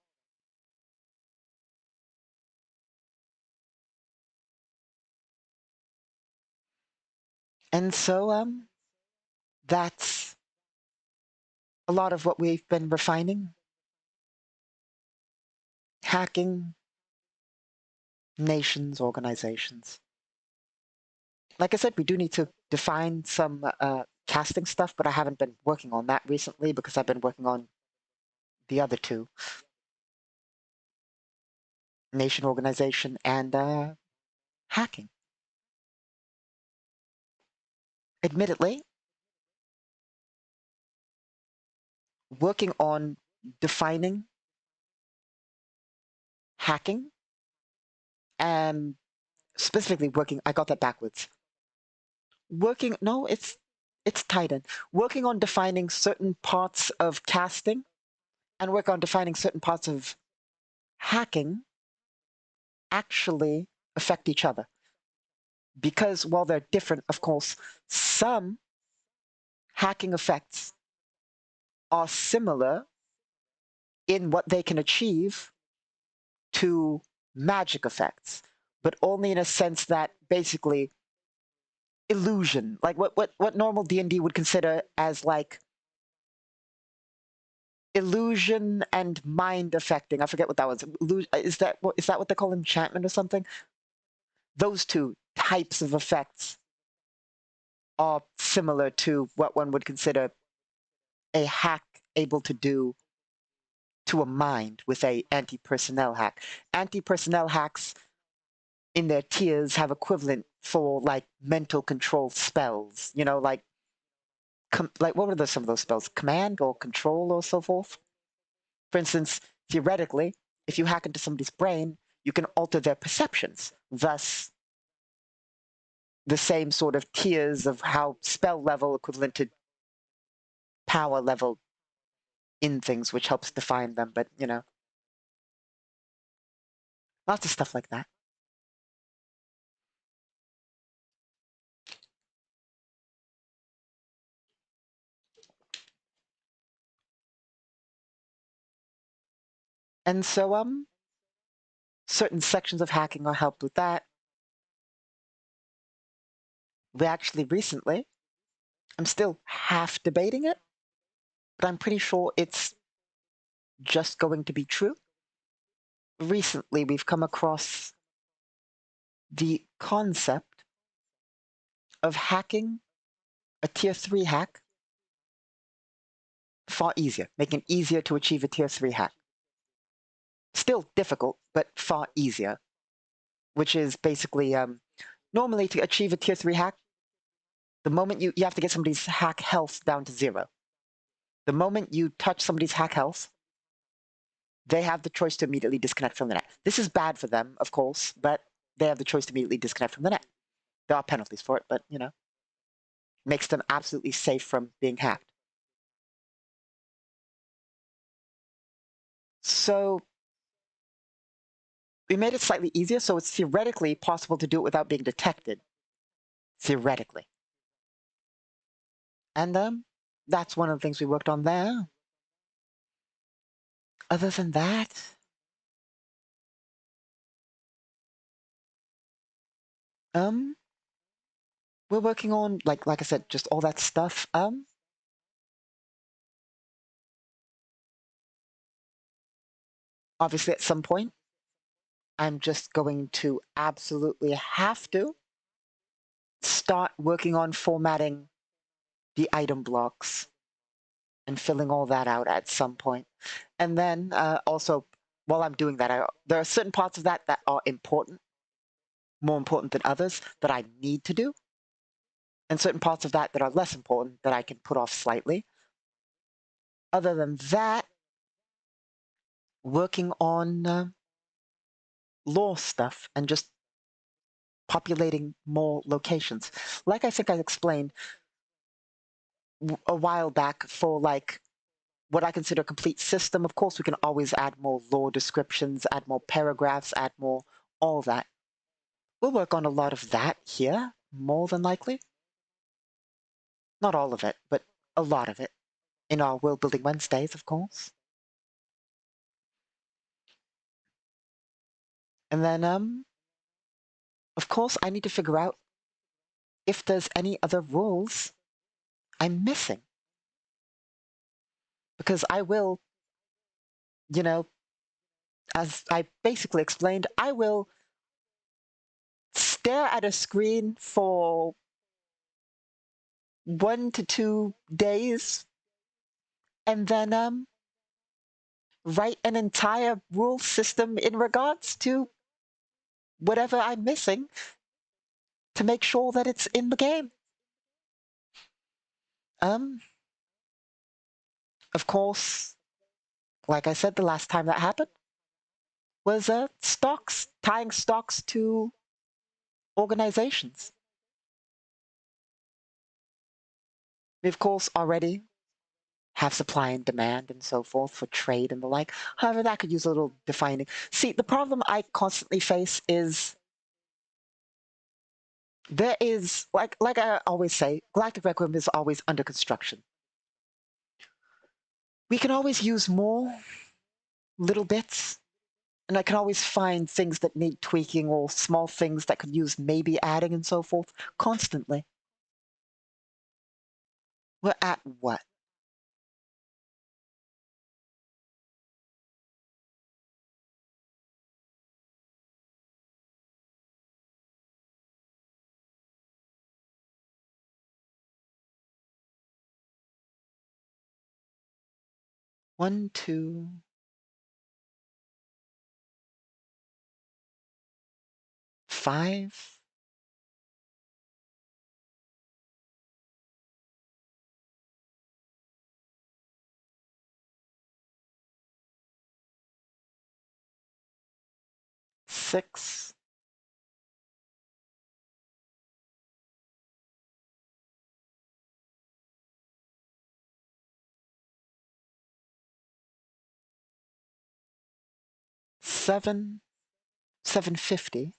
And so that's a lot of what we've been refining. Hacking nations, organizations. Like I said, we do need to define some casting stuff, but I haven't been working on that recently because I've been working on the other two. Nation organization and hacking. Admittedly, working on defining hacking and specifically working, I got that backwards. Working, no, it's tied in. Working on defining certain parts of casting and work on defining certain parts of hacking actually affect each other. Because while they're different, of course, some hacking effects are similar in what they can achieve to magic effects, but only in a sense that basically illusion, like what normal D&D would consider as like illusion and mind affecting. I forget what that was. Is that what they call enchantment or something? Those two types of effects are similar to what one would consider a hack able to do to a mind with a anti-personnel hack. Anti-personnel hacks in their tiers have equivalent for like mental control spells, you know, like what were some of those spells? Command or control or so forth? For instance, theoretically, if you hack into somebody's brain, you can alter their perceptions. Thus, the same sort of tiers of how spell level equivalent to power level in things, which helps define them. But, you know, lots of stuff like that. And so, certain sections of hacking are helped with that. We actually recently, I'm still half debating it, but I'm pretty sure it's just going to be true. Recently, we've come across the concept of hacking a tier 3 hack far easier, making it easier to achieve a tier 3 hack. Still difficult, but far easier, which is basically normally to achieve a tier 3 hack, the moment you have to get somebody's hack health down to 0. The moment you touch somebody's hack health, they have the choice to immediately disconnect from the net. This is bad for them, of course, but they have the choice to immediately disconnect from the net. There are penalties for it, but, you know, makes them absolutely safe from being hacked. So we made it slightly easier, so it's theoretically possible to do it without being detected. Theoretically. And that's one of the things we worked on there. Other than that, um, we're working on like I said, just all that stuff. Obviously at some point, I'm just going to absolutely have to start working on formatting the item blocks and filling all that out at some point. And then also, while I'm doing that, there are certain parts of that that are important, more important than others, that I need to do, and certain parts of that that are less important that I can put off slightly. Other than that, working on lore stuff and just populating more locations. Like I think I explained a while back, for like what I consider a complete system, of course, we can always add more lore descriptions, add more paragraphs, add more all that. We'll work on a lot of that here, more than likely. Not all of it, but a lot of it in our World Building Wednesdays, of course. And then, of course, I need to figure out if there's any other rules I'm missing. Because I will, you know, as I basically explained, I will stare at a screen for 1 to 2 days and then write an entire rule system in regards to whatever I'm missing to make sure that it's in the game. Of course, like I said, the last time that happened was stocks, tying stocks to organizations. We, of course, already have supply and demand and so forth for trade and the like. However, that could use a little defining. See, the problem I constantly face is there is, like I always say, Galactic Requiem is always under construction. we can always use more little bits, and I can always find things that need tweaking or small things that could use maybe adding and so forth constantly. We're at what? One, two, five, six, seven, 750,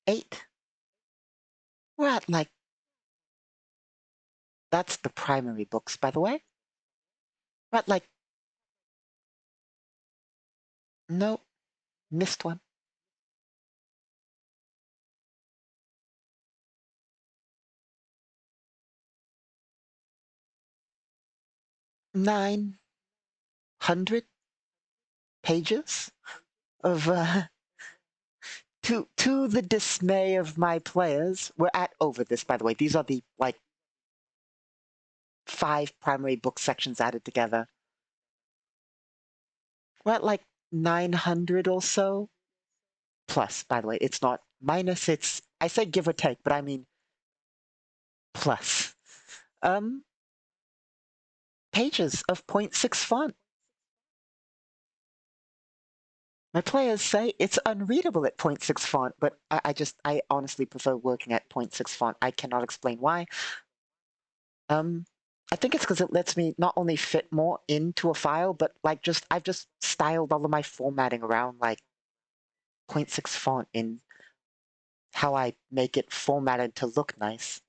8. We're at like, that's the primary books, by the way. We're at like, no, missed one. 900 pages of to the dismay of my players. We're at over this, by the way. These are the like 5 primary book sections added together. We're at like 900 or so. Plus, by the way, it's not minus, it's, I say give or take, but I mean plus. Um, pages of 0.6 font. My players say it's unreadable at 0.6 font, but I honestly prefer working at 0.6 font. I cannot explain why. Um, I think it's because it lets me not only fit more into a file, but like I've just styled all of my formatting around like 0.6 font in how I make it formatted to look nice.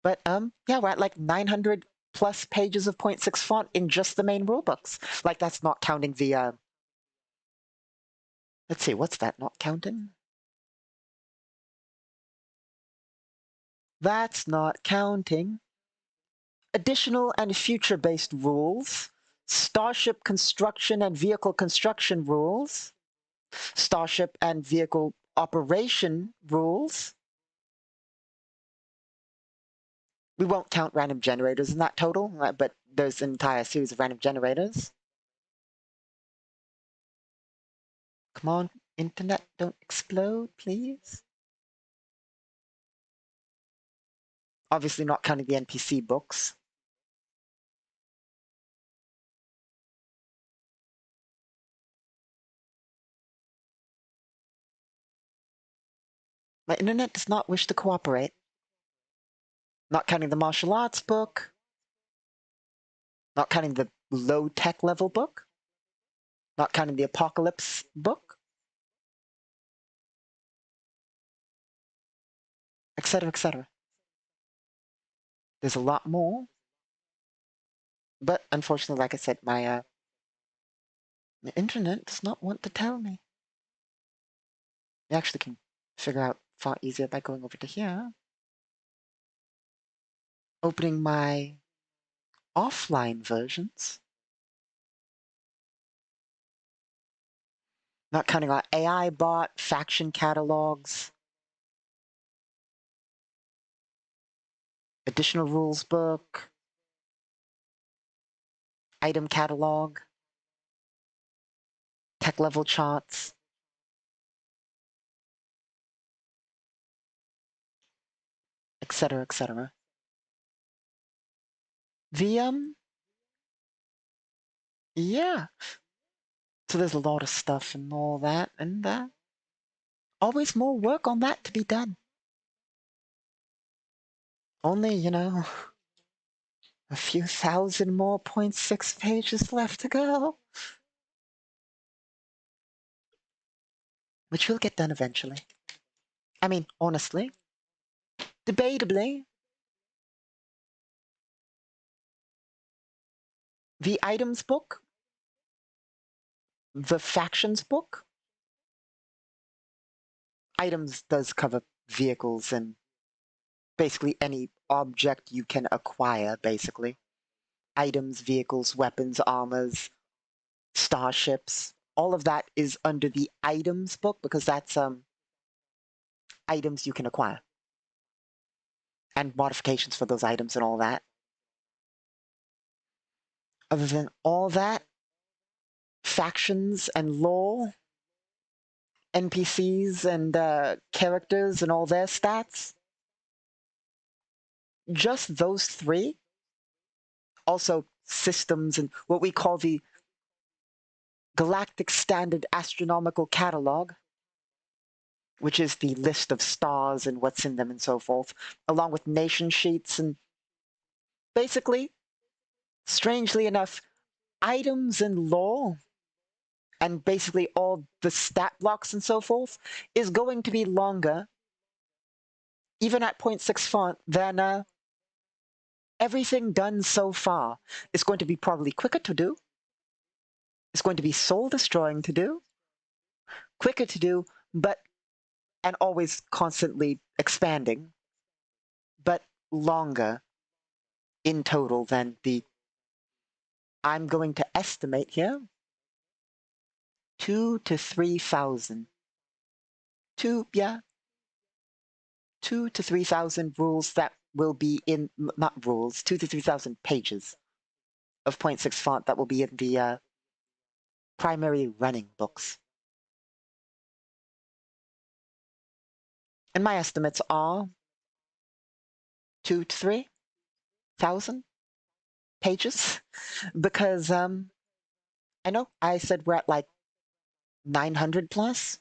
But yeah, we're at like 900 plus pages of 0.6 font in just the main rulebooks. Like that's not counting the let's see, what's that not counting? That's not counting additional and future-based rules, starship construction and vehicle construction rules, starship and vehicle operation rules. We won't count random generators in that total, but there's an entire series of random generators. Come on, internet, don't explode, please. Obviously not counting the NPC books. My internet does not wish to cooperate. Not counting the martial arts book. Not counting the low-tech level book. Not counting the apocalypse book. Etc., etc. There's a lot more. But unfortunately, like I said, my internet does not want to tell me. I actually can figure out far easier by going over to here. Opening my offline versions. Not counting our AI bot, faction catalogs, additional rules book, item catalog, tech level charts, etc., etc. The yeah. So there's a lot of stuff and all that, and always more work on that to be done. Only, a few thousand more 0.6 pages left to go. which will get done eventually. I mean, honestly, debatably, the items book, the factions book, items does cover vehicles and basically any object you can acquire, basically. Items, vehicles, weapons, armors, starships, all of that is under the items book because that's items you can acquire and modifications for those items and all that. Other than all that, factions and lore, NPCs and characters and all their stats, just those three. Also, systems and what we call the Galactic Standard Astronomical Catalog, which is the list of stars and what's in them and so forth, along with nation sheets and basically, strangely enough, items and lore and basically all the stat blocks and so forth is going to be longer, even at 0.6 font, than everything done so far. Is going to be probably quicker to do. It's going to be soul destroying to do, quicker to do, but and always constantly expanding, but longer in total than the, I'm going to estimate here, 2 to 3,000. Yeah, 2 to 3,000 rules that will be in, not rules, 2 to 3,000 pages of 0.6 font that will be in the primary running books. And my estimates are 2 to 3,000 pages because I know I said we're at like 900 plus.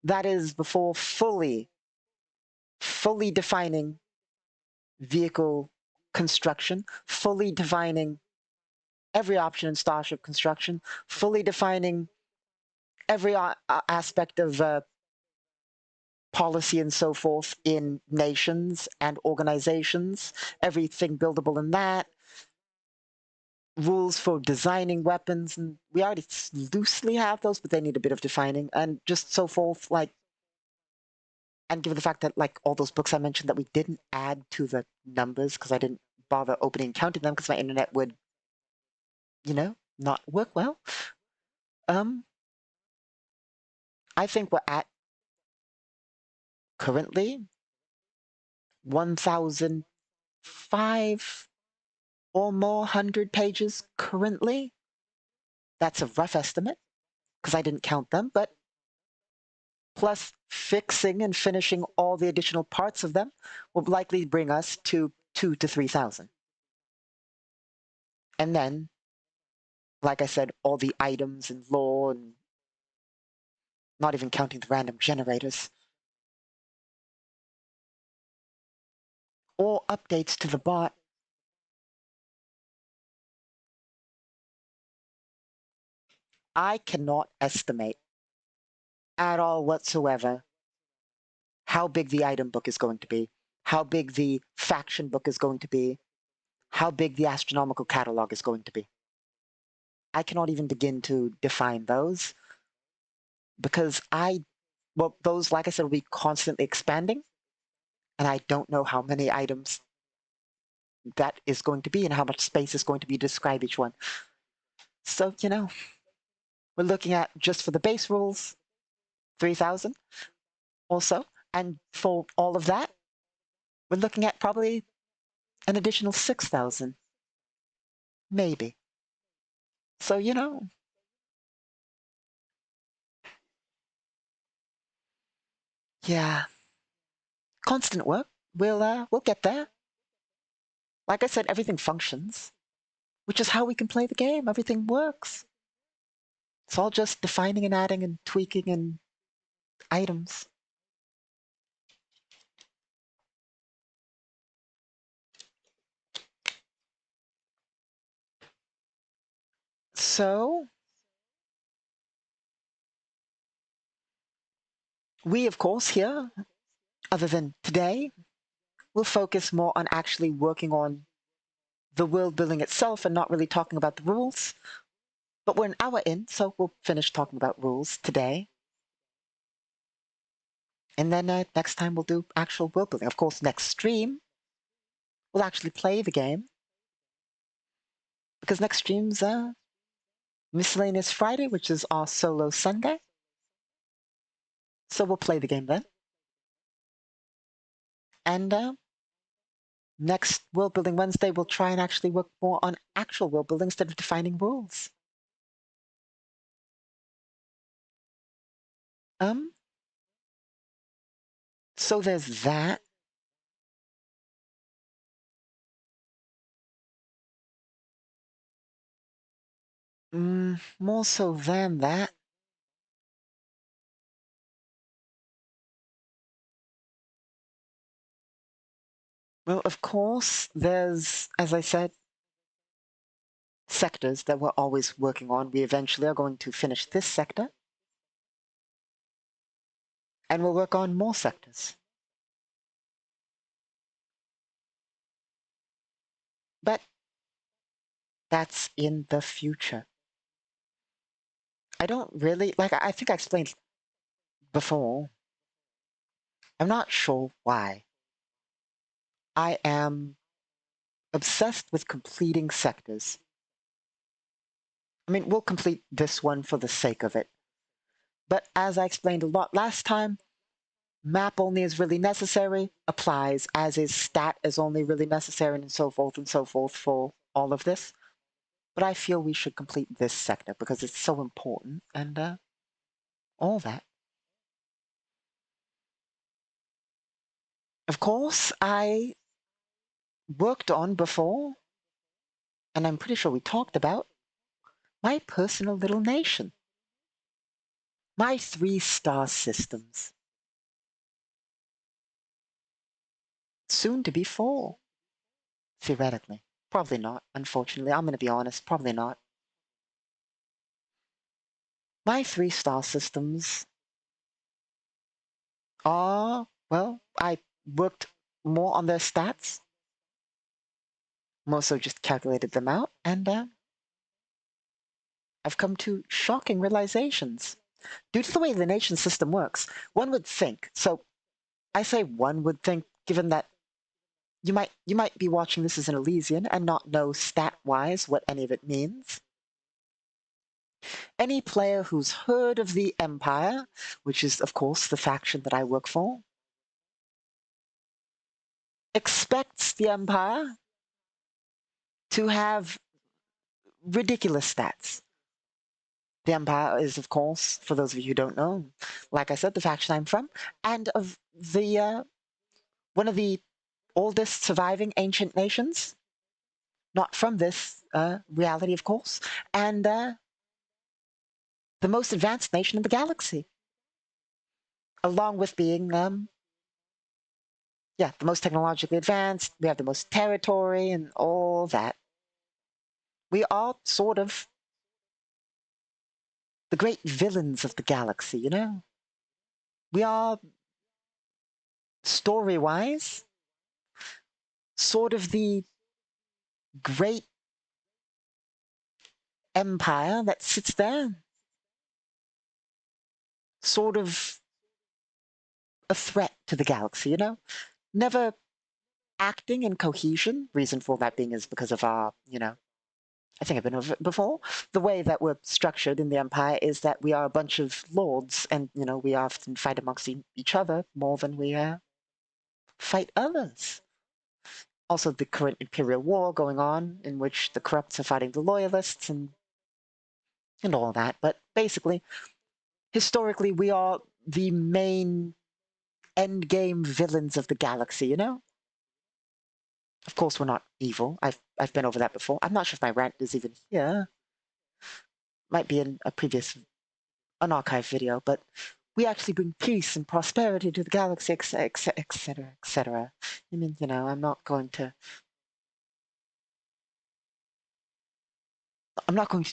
That is before fully defining vehicle construction, fully defining every option in Starship construction, fully defining every aspect of policy and so forth in nations and organizations, everything buildable in that, rules for designing weapons, and we already loosely have those, but they need a bit of defining, and just so forth, like, and given the fact that, like, all those books I mentioned that we didn't add to the numbers because I didn't bother opening and counting them because my internet would, not work well. I think we're at currently 1,005 or more hundred pages currently. That's a rough estimate because I didn't count them, but plus fixing and finishing all the additional parts of them will likely bring us to 2 to 3,000. And then, like I said, all the items and lore, and not even counting the random generators, or updates to the bot. I cannot estimate at all whatsoever how big the item book is going to be, how big the faction book is going to be, how big the astronomical catalog is going to be. I cannot even begin to define those because those, like I said, will be constantly expanding, and I don't know how many items that is going to be and how much space is going to be to describe each one. So, we're looking at, just for the base rules, 3,000 also, and for all of that, we're looking at probably an additional 6,000, maybe. So, yeah, constant work. We'll get there. Like I said, everything functions, which is how we can play the game. Everything works. It's all just defining and adding and tweaking and items. So, We, of course, here, other than today, will focus more on actually working on the world building itself and not really talking about the rules. But we're an hour in, so we'll finish talking about rules today. And then next time we'll do actual world building. Of course, next stream, we'll actually play the game. Because next stream's Miscellaneous Friday, which is our solo Sunday. So we'll play the game then. And next World Building Wednesday, we'll try and actually work more on actual world building instead of defining rules. So there's that. More so than that. Well, of course, there's, as I said, sectors that we're always working on. We eventually are going to finish this sector. And we'll work on more sectors. But that's in the future. I don't really, like, I think I explained before, I'm not sure why. I am obsessed with completing sectors. I mean, we'll complete this one for the sake of it. But as I explained a lot last time, map only is really necessary, applies, as is stat is only really necessary, and so forth for all of this. But I feel we should complete this sector because it's so important and all that. Of course, I worked on before, and I'm pretty sure we talked about, my personal little nation. My 3-star systems. Soon to be 4. Theoretically. Probably not, unfortunately. I'm going to be honest, probably not. My 3-star systems are, well, I worked more on their stats. More so just calculated them out, and I've come to shocking realizations. Due to the way the nation system works, one would think, so I say one would think, given that you might be watching this as an Elysian and not know stat-wise what any of it means. Any player who's heard of the Empire, which is, of course, the faction that I work for, expects the Empire to have ridiculous stats. The Empire is, of course, for those of you who don't know, like I said, the faction I'm from, and of the one of the oldest surviving ancient nations, not from this reality, of course, and the most advanced nation in the galaxy, along with being, yeah, the most technologically advanced. We have the most territory and all that. We are sort of the great villains of the galaxy, you know? We are, story-wise, sort of the great empire that sits there, sort of a threat to the galaxy, you know? Never acting in cohesion. Reason for that being is because of our, you know, I think I've been over it before. The way that we're structured in the Empire is that we are a bunch of lords, and, you know, we often fight amongst each other more than we fight others. Also, the current Imperial War going on, in which the corrupts are fighting the loyalists and all that. But basically, historically, we are the main endgame villains of the galaxy, you know? Of course, we're not evil. I've been over that before. I'm not sure if my rant is even here. Might be in a previous unarchived video, but we actually bring peace and prosperity to the galaxy, etc., etc., etc. I mean, you know, I'm not going to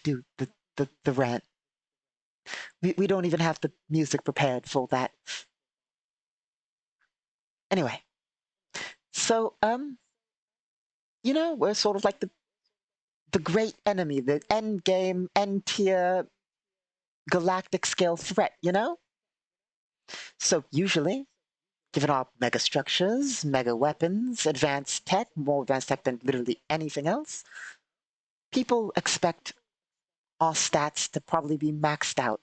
do the rant. We don't even have the music prepared for that. Anyway, so we're sort of like the great enemy, the end game, end tier, galactic scale threat. So usually, given our mega structures, mega weapons, advanced tech, more advanced tech than literally anything else, people expect our stats to probably be maxed out.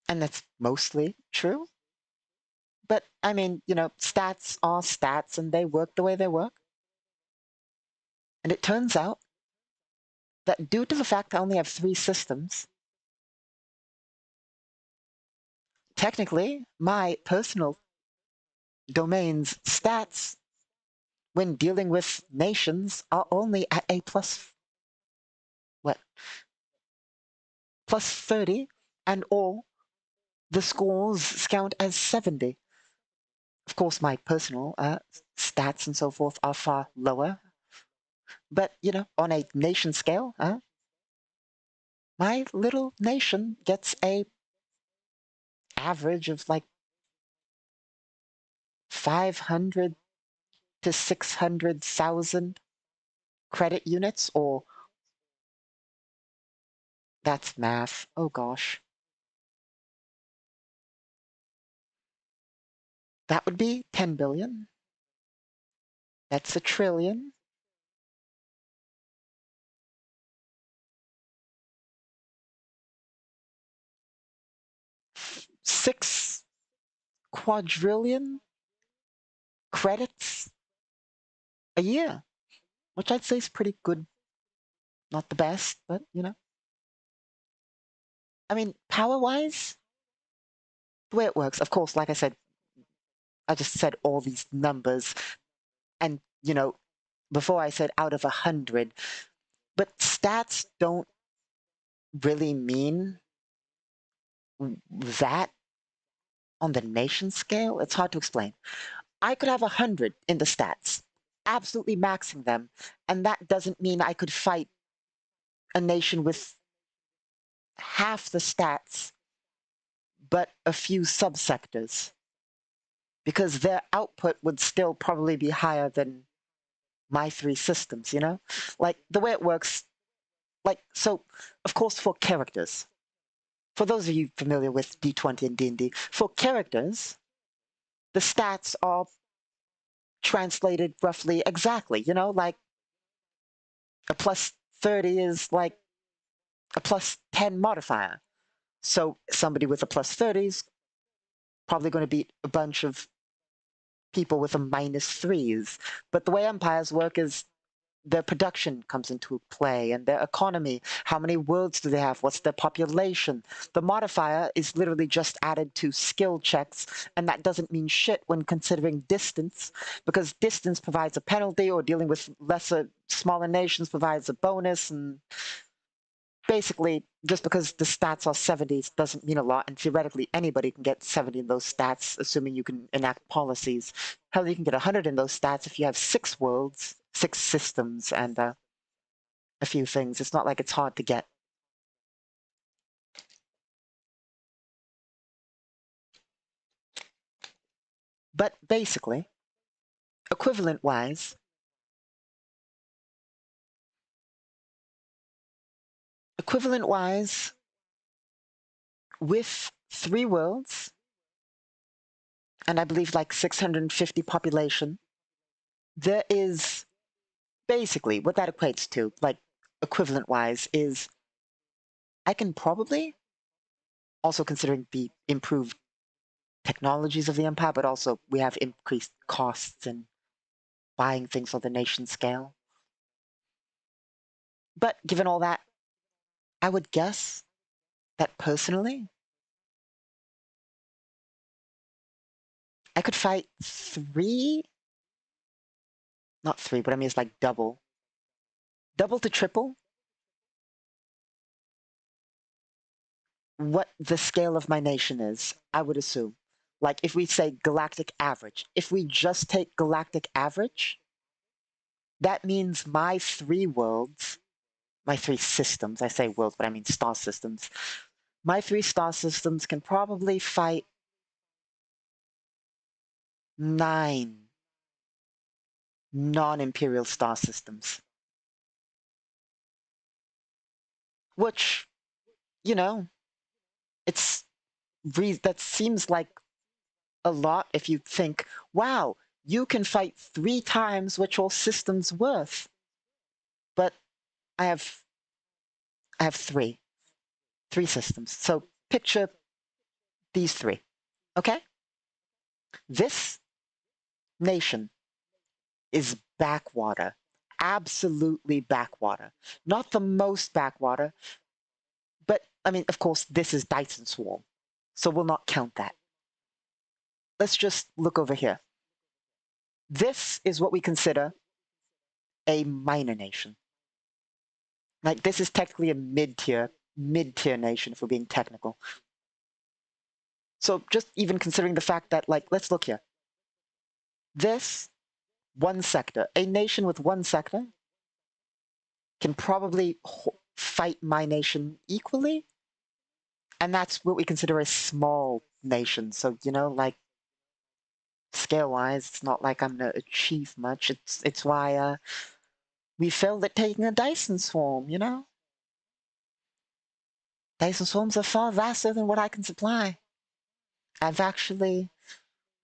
And that's mostly true. But I mean, stats are stats and they work the way they work. And it turns out that due to the fact I only have 3 systems, technically my personal domain's stats when dealing with nations are only at a what, plus 30, and all the scores count as 70. Of course, my personal stats and so forth are far lower. But, on a nation scale, my little nation gets a average of like 500 to 600,000 credit units, or that's math. Oh gosh. That would be 10 billion. That's a trillion. 6 quadrillion credits a year, which I'd say is pretty good. Not the best, but I mean, power wise, the way it works, of course, like I said, I just said all these numbers, and before I said out of 100, but stats don't really mean that on the nation scale. It's hard to explain. I could have 100 in the stats, absolutely maxing them, and that doesn't mean I could fight a nation with half the stats, but a few subsectors, because their output would still probably be higher than my 3 systems. Like the way it works, like, so, of course, for characters, for those of you familiar with D20 and D&D, for characters, the stats are translated roughly exactly, like a plus 30 is like a plus 10 modifier. So somebody with a plus 30 is probably going to beat a bunch of people with a minus 3s. But the way empires work is their production comes into play, and their economy. How many worlds do they have? What's their population? The modifier is literally just added to skill checks, and that doesn't mean shit when considering distance, because distance provides a penalty, or dealing with smaller nations provides a bonus, and basically, just because the stats are 70s doesn't mean a lot, and theoretically anybody can get 70 in those stats, assuming you can enact policies. Hell, you can get 100 in those stats if you have 6 worlds, 6 systems, and a few things. It's not like it's hard to get. But basically, equivalent-wise, with 3 worlds, and I believe like 650 population, there is basically what that equates to, like equivalent-wise, is I can probably, also considering the improved technologies of the empire, but also we have increased costs in buying things on the nation scale. But given all that, I would guess that personally, I could fight 3, not 3, but I mean it's like double to triple what the scale of my nation is, I would assume. Like if we say galactic average, if we just take galactic average, that means my 3 worlds, my 3 systems, I say worlds, but I mean star systems, my 3 star systems can probably fight 9 non-imperial star systems, which, you know, it's that seems like a lot if you think, wow, you can fight 3 times what your system's worth. But I have I have three systems. So picture these three. Okay? This nation is backwater. Absolutely backwater. Not the most backwater, but I mean, of course, this is Dyson Swarm. So we'll not count that. Let's just look over here. This is what we consider a minor nation. Like this is technically a mid-tier nation if we're being technical. So just even considering the fact that, like, let's look here. This one sector, a nation with one sector, can probably fight my nation equally. And that's what we consider a small nation. So, you know, like, scale-wise, it's not like I'm going to achieve much. It's why we failed at taking a Dyson Swarm, you know? Dyson Swarms are far vaster than what I can supply. I've actually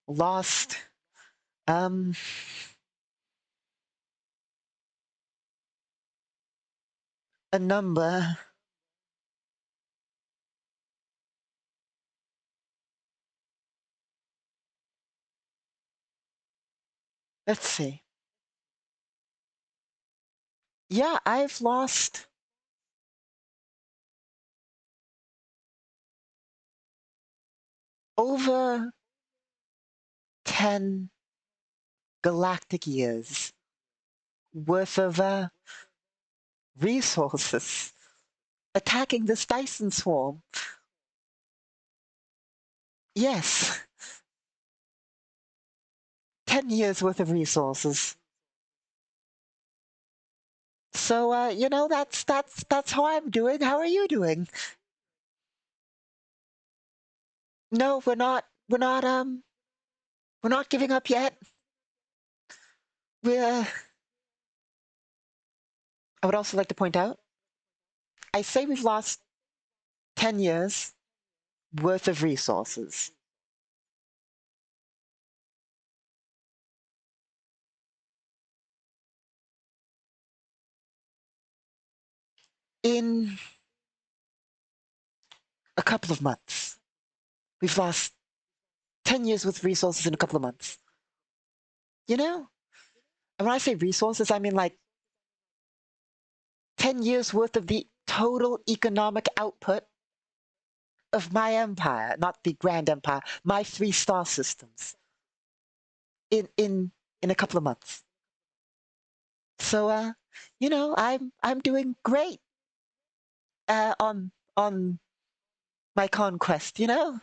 lost, a number. Let's see. Yeah, I've lost over 10 galactic years worth of resources attacking this Dyson Swarm. Yes, 10 years worth of resources. So, you know, that's how I'm doing. How are you doing? No, we're not giving up yet. We're, I would also like to point out, I say we've lost 10 years worth of resources. In a couple of months. We've lost 10 years with resources in a couple of months. You know? And when I say resources, I mean like 10 years worth of the total economic output of my empire, not the grand empire, my 3-star systems in a couple of months. So you know, I'm doing great on my conquest, you know?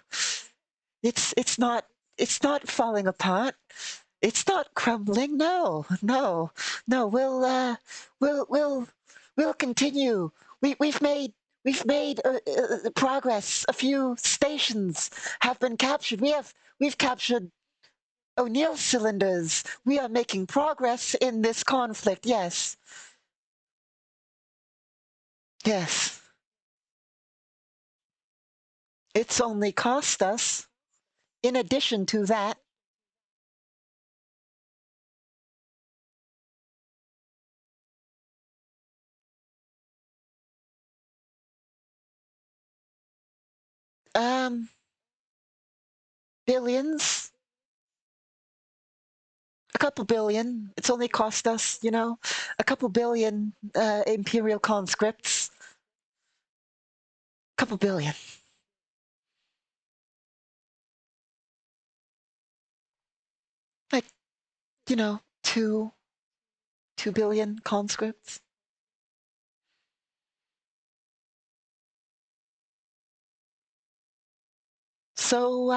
It's it's not falling apart. It's not crumbling. No, no, no. We'll continue. We've made progress. A few stations have been captured. We've captured O'Neill cylinders. We are making progress in this conflict. Yes, yes. It's only cost us. In addition to that, um, billions, a couple billion. It's only cost us, you know, a couple billion imperial conscripts. A couple billion. Like, you know, 2 billion conscripts. So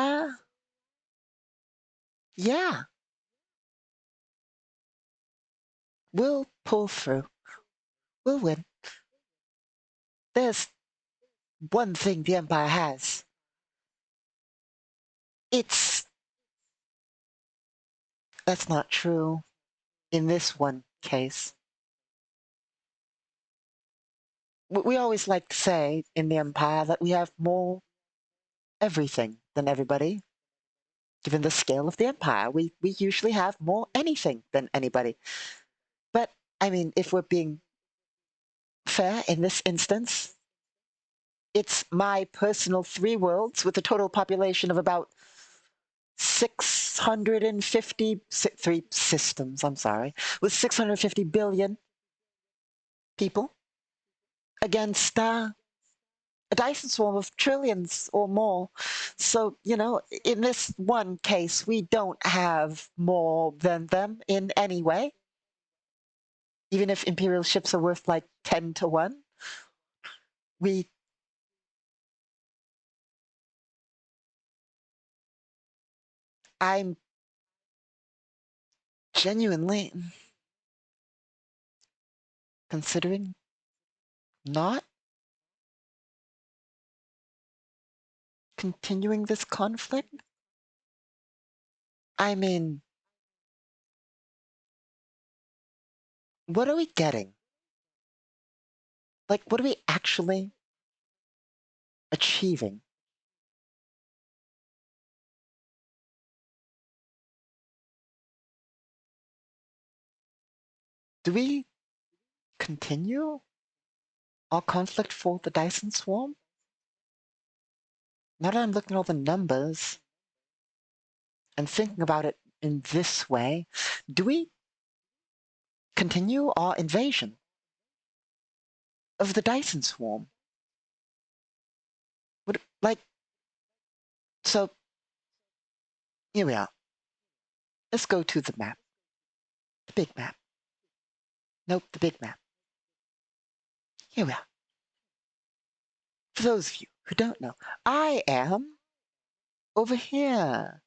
yeah, we'll pull through. We'll win. There's one thing the Empire has. It's That's not true in this one case. We always like to say in the Empire that we have more everything than everybody. Given the scale of the Empire, we usually have more anything than anybody. But, I mean, if we're being fair in this instance, it's my personal 3 worlds with a total population of about 650, 3 systems, I'm sorry, with 650 billion people against a Dyson swarm of trillions or more. So, in this one case, we don't have more than them in any way. Even if Imperial ships are worth like 10 to 1, we. I'm genuinely considering not continuing this conflict. I mean, what are we getting? Like, what are we actually achieving? Do we continue our conflict for the Dyson swarm? Now that I'm looking at all the numbers and thinking about it in this way, do we continue our invasion of the Dyson swarm? Like, so here we are. Let's go to the map. The big map. Nope, the big map. Here we are. For those of you who don't know, I am over here.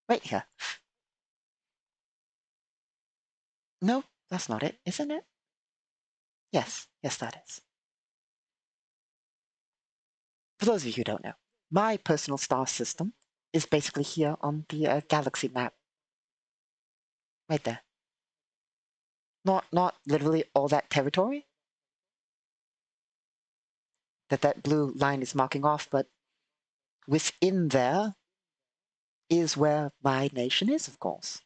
Right here. No, that's not it, isn't it? Yes, that is. For those of you who don't know, my personal star system is basically here on the galaxy map. Right there. Not literally all that territory that blue line is marking off, but within there is where my nation is, of course.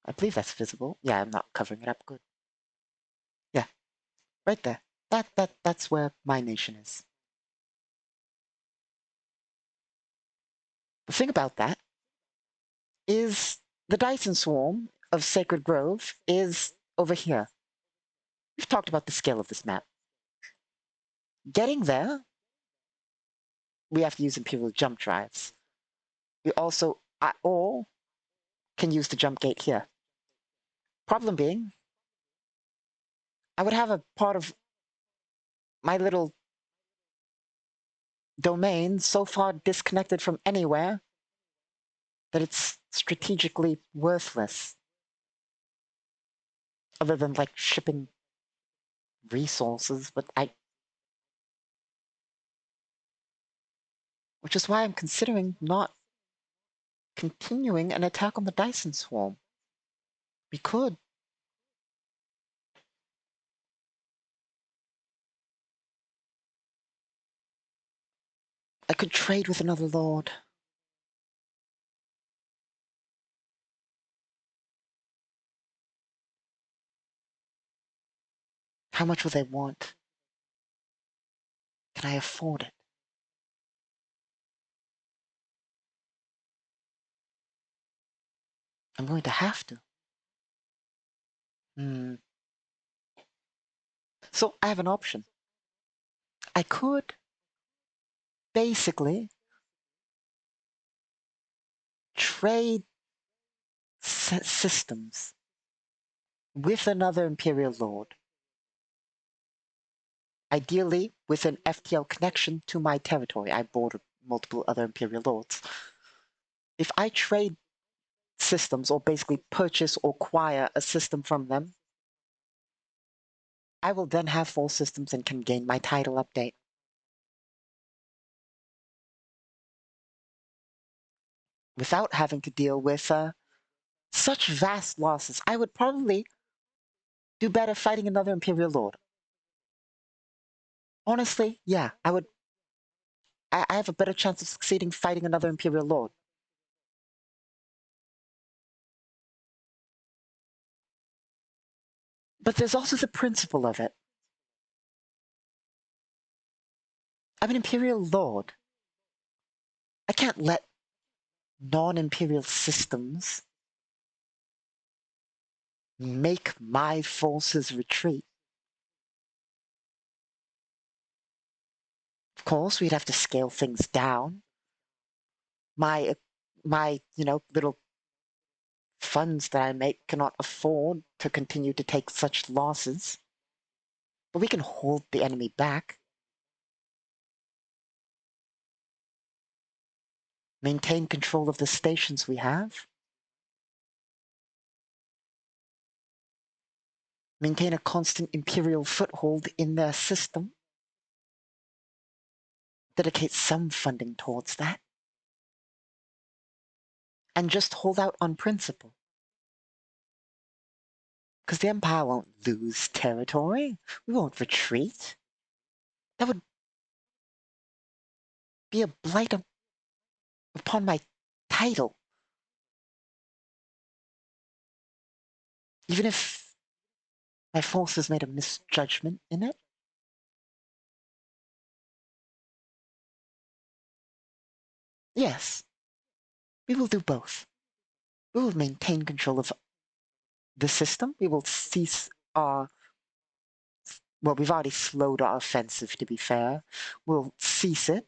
I believe that's visible. Yeah, I'm not covering it up. Good. Yeah, right there. That's where my nation is. The thing about that is the Dyson swarm of Sacred Grove is over here. We've talked about the scale of this map. Getting there, we have to use Imperial jump drives. We also all can use the jump gate here. Problem being, I would have a part of my little domain so far disconnected from anywhere that it's strategically worthless. Other than like shipping resources, but which is why I'm considering not continuing an attack on the Dyson swarm. We could. I could trade with another lord. How much will they want? Can I afford it? I'm going to have to. So I have an option. I could basically trade systems with another Imperial Lord. Ideally, with an FTL connection to my territory. I border multiple other Imperial Lords. If I trade systems, or basically purchase or acquire a system from them, I will then have 4 systems and can gain my title update. Without having to deal with Such vast losses. I would probably do better fighting another Imperial Lord. Honestly, yeah, I would. I have a better chance of succeeding fighting another Imperial Lord. But there's also the principle of it. I'm an Imperial Lord. I can't let non-Imperial systems make my forces retreat. Of course, we'd have to scale things down. My, little funds that I make cannot afford to continue to take such losses. But we can hold the enemy back. Maintain control of the stations we have. Maintain a constant Imperial foothold in their system. Dedicate some funding towards that. And just hold out on principle. Because the Empire won't lose territory. We won't retreat. That would be a blight upon my title. Even if my forces made a misjudgment in it. Yes, we will do both. We will maintain control of the system. We will cease our... Well, we've already slowed our offensive, to be fair. We'll cease it.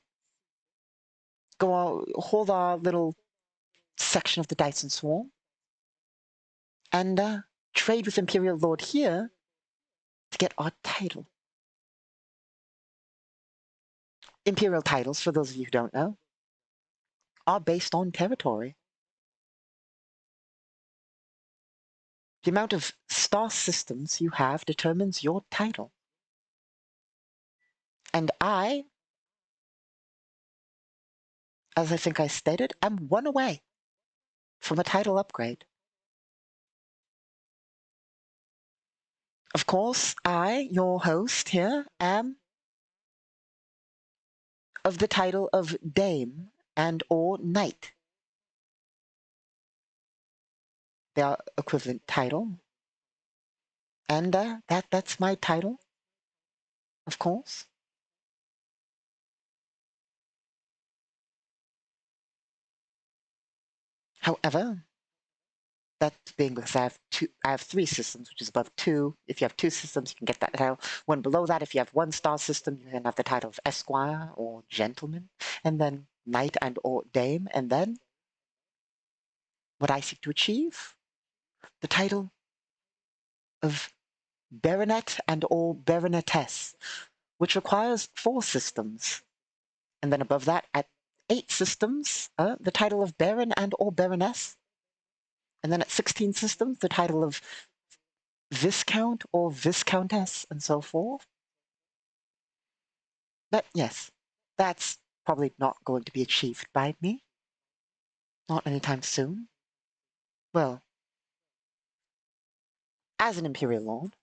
Hold our little section of the Dyson Swarm. And trade with Imperial Lord here to get our title. Imperial titles, for those of you who don't know, are based on territory. The amount of star systems you have determines your title. And I, as I think I stated, am one away from a title upgrade. Of course, I, your host here, am of the title of Dame and or Knight. They are equivalent title. And that's my title, of course. However, that being because I have 3 systems, which is above 2. If you have 2 systems, you can get that title. One below that, if you have 1 star system, you can have the title of Esquire or Gentleman, and then Knight and or Dame, and then what I seek to achieve, the title of Baronet and or Baronetess, which requires 4 systems. And then above that, at 8 systems, the title of Baron and or Baroness. And then at 16 systems, the title of Viscount or Viscountess, and so forth. But yes, that's probably not going to be achieved by me. Not anytime soon. Well, as an Imperial Lord,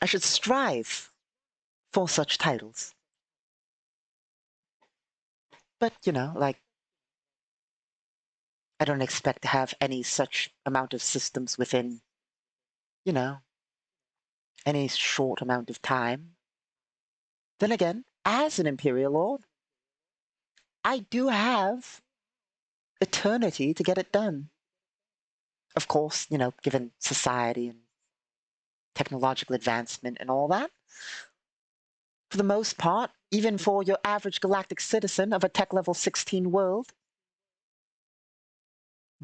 I should strive for such titles. But, I don't expect to have any such amount of systems within, any short amount of time. Then again, as an Imperial Lord, I do have eternity to get it done. Of course, given society and technological advancement and all that. For the most part, even for your average galactic citizen of a tech level 16 world,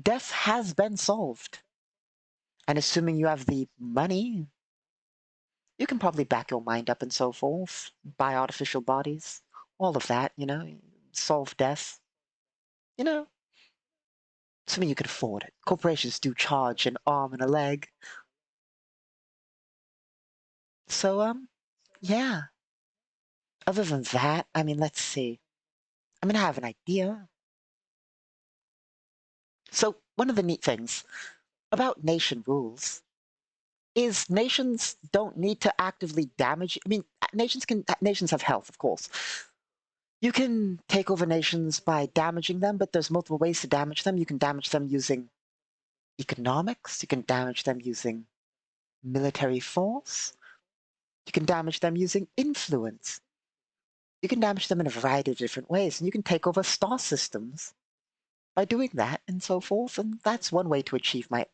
death has been solved. And assuming you have the money, you can probably back your mind up and so forth, buy artificial bodies, all of that, solve death. Assuming you can afford it. Corporations do charge an arm and a leg. So, yeah. Other than that, I mean, let's see. I mean, I have an idea. So, one of the neat things about nation rules is nations don't need to actively damage. I mean, nations have health, of course. You can take over nations by damaging them, but there's multiple ways to damage them. You can damage them using economics. You can damage them using military force. You can damage them using influence. You can damage them in a variety of different ways, and you can take over star systems by doing that and so forth. And that's one way to achieve my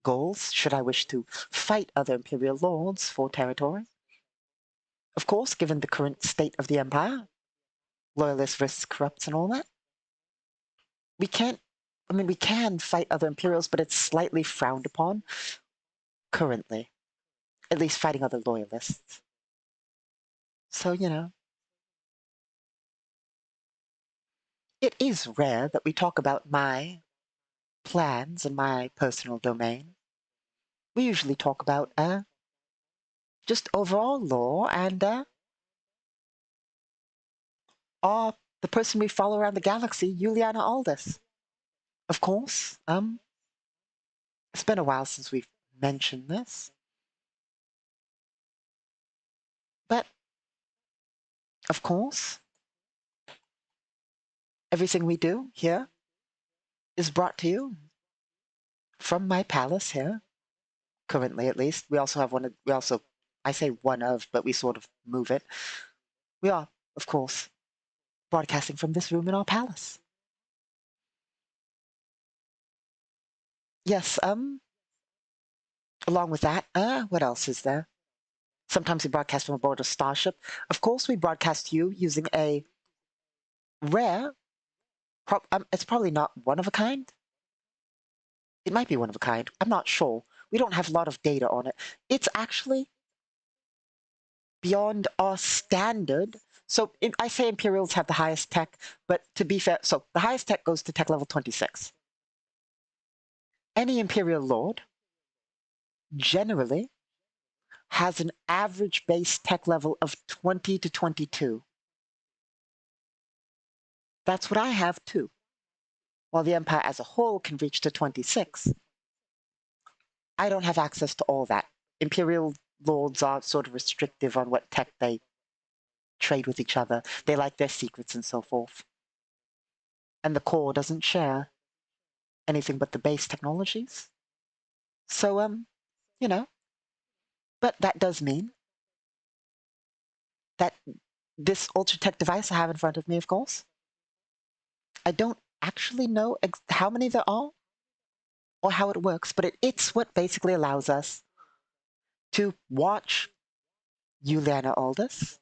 goals, should I wish to fight other imperial lords for territory. Of course, given the current state of the empire, loyalists versus corrupts and all that, we can't, I mean, we can fight other imperials, but it's slightly frowned upon currently, at least fighting other loyalists. So, it is rare that we talk about my plans in my personal domain. We usually talk about just overall lore and the person we follow around the galaxy, Juliana Aldous. Of course, it's been a while since we've mentioned this, but of course, everything we do here is brought to you from my palace here, currently at least. We also have I say one of, but we sort of move it. We are, of course, broadcasting from this room in our palace. Yes, along with that, what else is there? Sometimes we broadcast from aboard a starship. Of course, we broadcast to you using a rare, it's probably not one of a kind. It might be one of a kind. I'm not sure. We don't have a lot of data on it. It's actually beyond our standard. So I say Imperials have the highest tech, but to be fair, so the highest tech goes to tech level 26. Any Imperial Lord generally has an average base tech level of 20 to 22. That's what I have too. While the Empire as a whole can reach to 26, I don't have access to all that. Imperial Lords are sort of restrictive on what tech they trade with each other. They like their secrets and so forth. And the core doesn't share anything but the base technologies. So, you know, but that does mean that this ultra tech device I have in front of me, of course, I don't actually know how many there are or how it works, but it's what basically allows us to watch Juliana Aldous,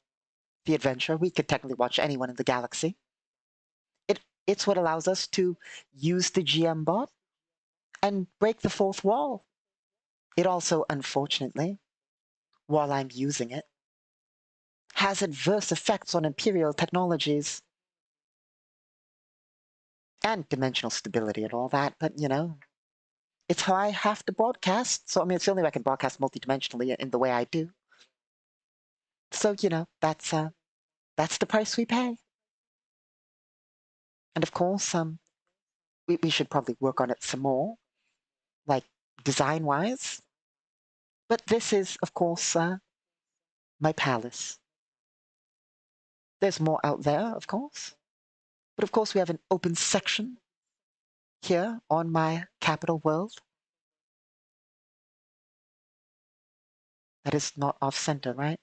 the adventure. We could technically watch anyone in the galaxy. It's what allows us to use the GM bot and break the fourth wall. It also, unfortunately, while I'm using it, has adverse effects on Imperial technologies and dimensional stability and all that, but it's how I have to broadcast. So, I mean, it's the only way I can broadcast multidimensionally in the way I do. So, that's the price we pay. And of course, we should probably work on it some more, like design-wise. But this is, of course, my palace. There's more out there, of course. But of course, we have an open section here on my capital world. That is not off-center, right?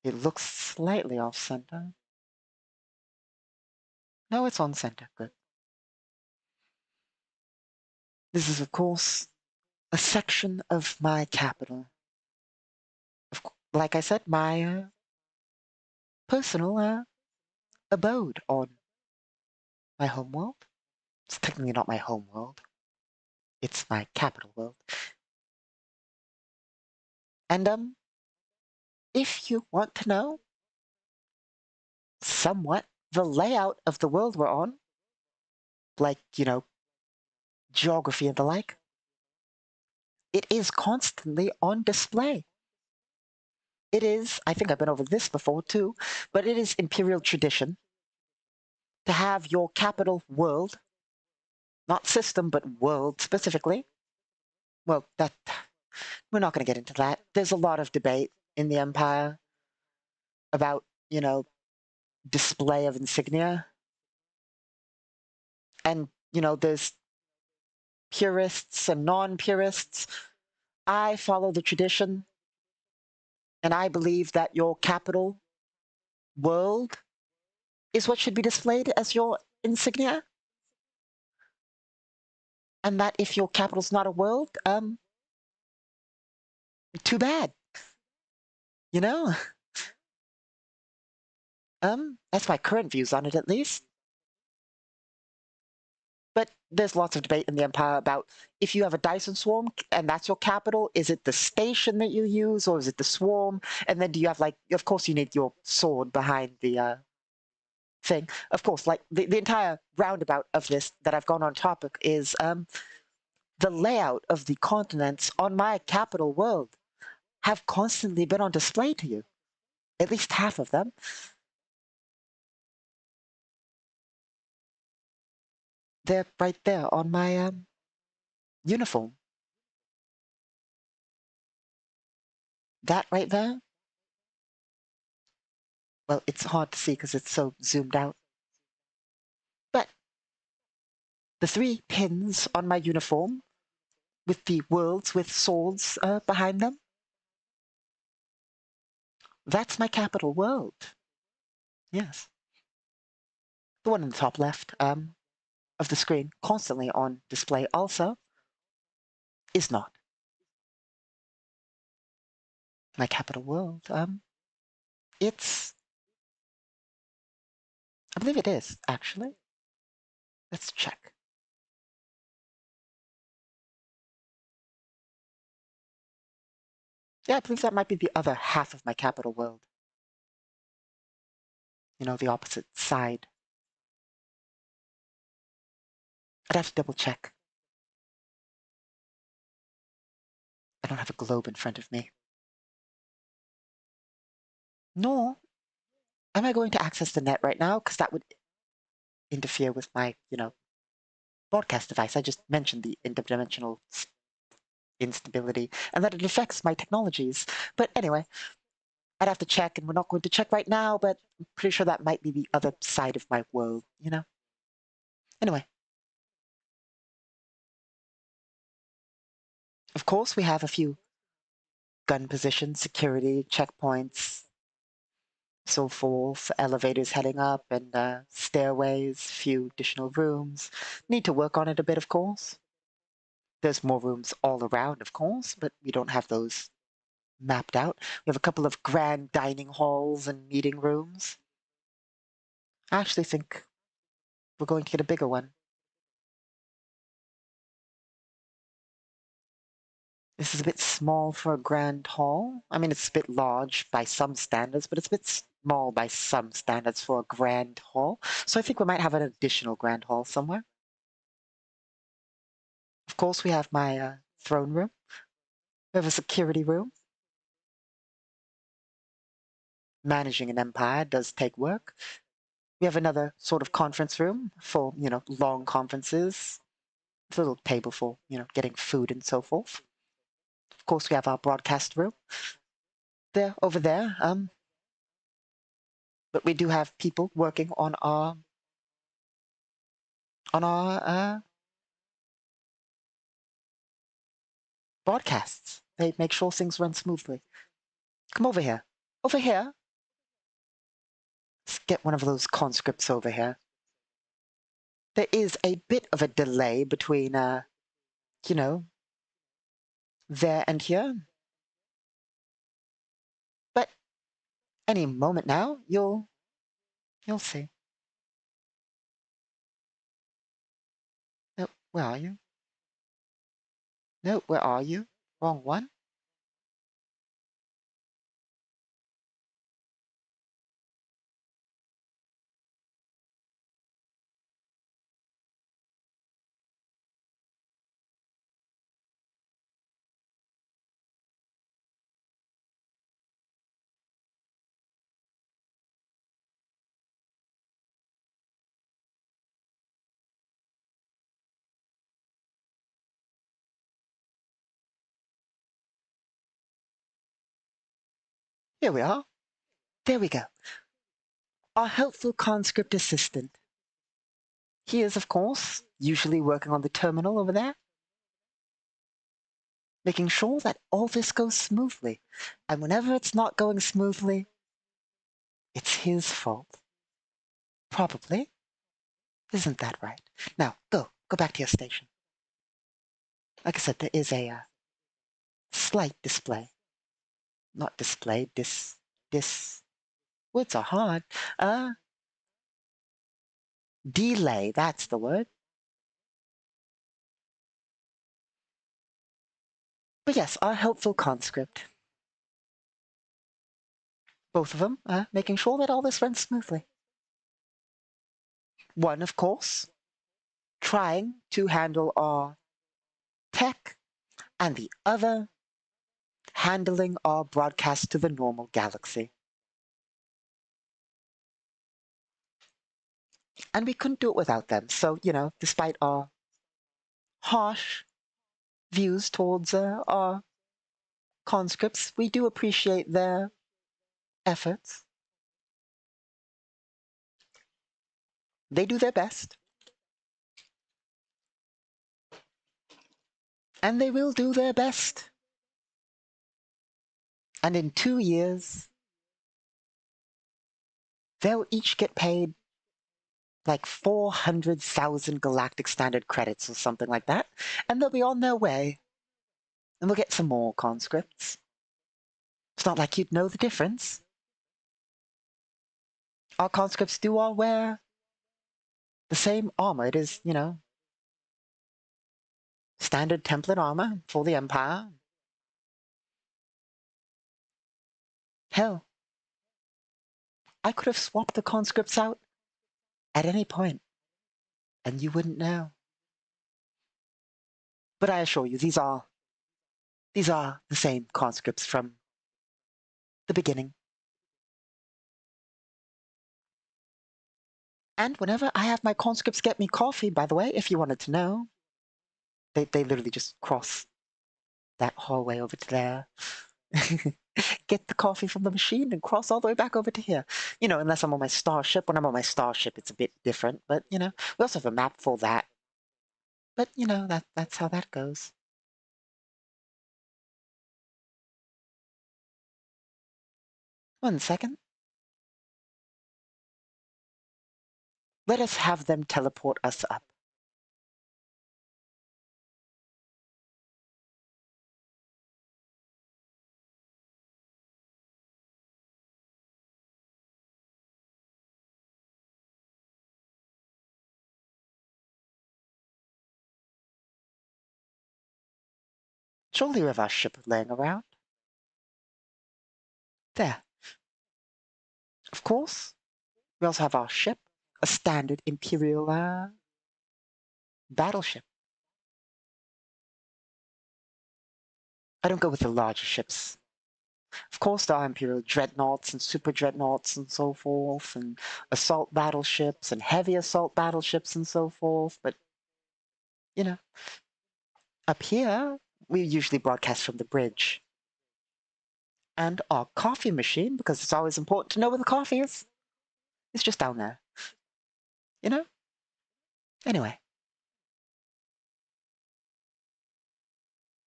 It looks slightly off-center. No, it's on-center. Good. This is, of course, a section of my capital. Like I said, my personal abode on my homeworld. It's technically not my homeworld. It's my capital world. And if you want to know somewhat the layout of the world we're on, like, geography and the like, it is constantly on display. it is, I think I've been over this before too, but it is imperial tradition to have your capital world, not system, but world specifically. Well, that we're not going to get into that. There's a lot of debate in the empire about, display of insignia. And, there's purists and non-purists. I follow the tradition, and I believe that your capital world is what should be displayed as your insignia. And that if your capital's not a world, too bad. You know? That's my current views on it at least. But there's lots of debate in the empire about if you have a Dyson swarm and that's your capital, is it the station that you use or is it the swarm? And then do you have of course you need your sword behind the thing. Of course, like the entire roundabout of this that I've gone on topic is the layout of the continents on my capital world have constantly been on display to you. At least half of them. They're right there on my uniform. That right there, well, it's hard to see because it's so zoomed out. But the three pins on my uniform with the worlds with swords behind them, that's my capital world. Yes. The one in the top left of the screen, constantly on display also, is not my capital world. It's, I believe it is, actually. Let's check. Yeah, I believe that might be the other half of my capital world. The opposite side. I'd have to double check. I don't have a globe in front of me. Nor am I going to access the net right now, because that would interfere with my, broadcast device. I just mentioned the interdimensional instability and that it affects my technologies. But anyway, I'd have to check, and we're not going to check right now, but I'm pretty sure that might be the other side of my world. Anyway, of course, we have a few gun positions, security, checkpoints, so forth, elevators heading up, and stairways, few additional rooms. Need to work on it a bit, of course. There's more rooms all around, of course, but we don't have those mapped out. We have a couple of grand dining halls and meeting rooms. I actually think we're going to get a bigger one. This is a bit small for a grand hall. I mean, it's a bit large by some standards, but it's a bit small by some standards for a grand hall. So I think we might have an additional grand hall somewhere. Of course, we have my throne room. We have a security room. Managing an empire does take work. We have another sort of conference room for, long conferences. It's a little table for, getting food and so forth. Of course, we have our broadcast room. There, over there. But we do have people working on our broadcasts. They make sure things run smoothly. Come over here. Over here. Let's get one of those conscripts over here. There is a bit of a delay between, there and here. But any moment now, you'll see. No, where are you? No, where are you? Wrong one. Here we are. There we go. Our helpful conscript assistant. He is, of course, usually working on the terminal over there, making sure that all this goes smoothly. And whenever it's not going smoothly, it's his fault. Probably. Isn't that right? Now, go back to your station. Like I said, there is a slight display. Not display, words are hard. Delay, that's the word. But yes, our helpful conscript. Both of them, making sure that all this runs smoothly. One, of course, trying to handle our tech, and the other handling our broadcast to the normal galaxy. And we couldn't do it without them. So, despite our harsh views towards our conscripts, we do appreciate their efforts. They do their best. And they will do their best. And in 2 years, they'll each get paid like 400,000 galactic standard credits or something like that. And they'll be on their way. And we'll get some more conscripts. It's not like you'd know the difference. Our conscripts do all wear the same armor. It is, standard template armor for the Empire. Hell, I could have swapped the conscripts out at any point, and you wouldn't know. But I assure you, these are the same conscripts from the beginning. And whenever I have my conscripts get me coffee, by the way, if you wanted to know, they literally just cross that hallway over to there. Get the coffee from the machine and cross all the way back over to here. Unless I'm on my starship. When I'm on my starship, it's a bit different. But, we also have a map for that. But, that's how that goes. One second. Let us have them teleport us up. Surely we have our ship laying around. There. Of course, we also have our ship, a standard Imperial battleship. I don't go with the larger ships. Of course, there are Imperial dreadnoughts and super dreadnoughts and so forth, and assault battleships and heavy assault battleships and so forth, but, up here, we usually broadcast from the bridge. And our coffee machine, because it's always important to know where the coffee is just down there. Anyway.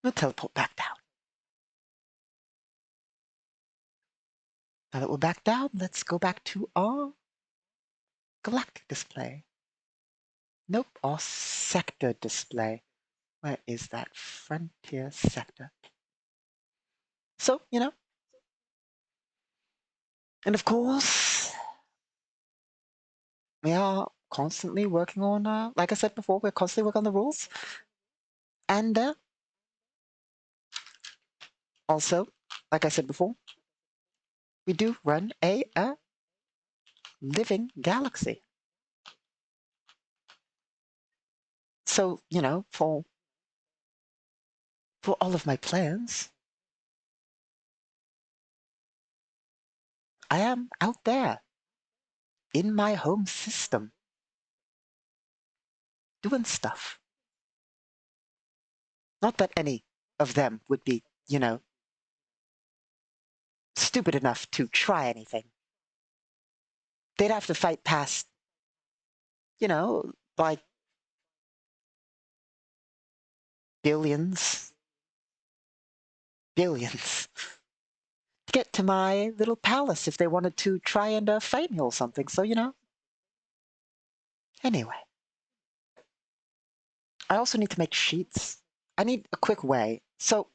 We'll teleport back down. Now that we're back down, let's go back to our galactic display. Nope, our sector display. Where is that? Frontier sector. So, and of course, we are constantly working on, like I said before, we're constantly working on the rules. And also, like I said before, we do run a living galaxy. So, for all of my plans, I am out there in my home system doing stuff. Not that any of them would be, stupid enough to try anything, they'd have to fight past, like billions, billions, to get to my little palace if they wanted to try and fight me or something. So, anyway. I also need to make sheets. I need a quick way. So,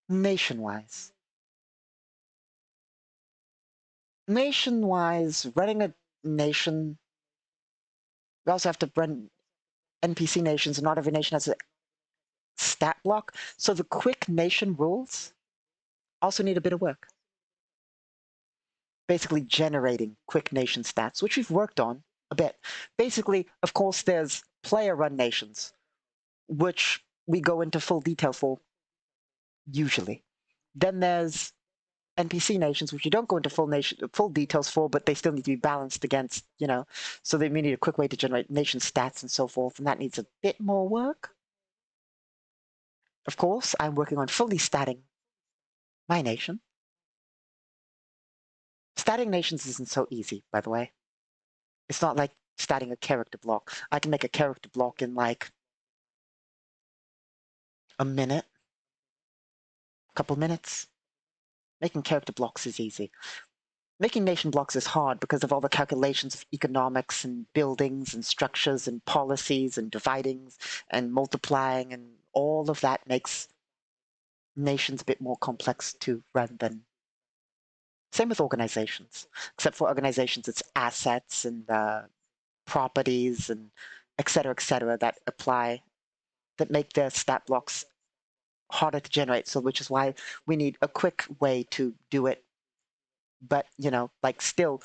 nation-wise. Nation-wise, running a nation, we also have to run NPC nations, and not every nation has a stat block. So the quick nation rules also need a bit of work. Basically generating quick nation stats, which we've worked on a bit. Basically, of course, there's player-run nations, which we go into full detail for, usually. Then there's NPC nations, which you don't go into full details for, but they still need to be balanced against, so they may need a quick way to generate nation stats and so forth, and that needs a bit more work. Of course, I'm working on fully statting my nation. Statting nations isn't so easy, by the way. It's not like statting a character block. I can make a character block in like a minute, a couple minutes. Making character blocks is easy. Making nation blocks is hard because of all the calculations of economics and buildings and structures and policies and dividing and multiplying, and all of that makes nations a bit more complex to run than. Same with organizations, except for organizations, it's assets and properties and et cetera, that apply, that make their stat blocks harder to generate. So, which is why we need a quick way to do it, but, like still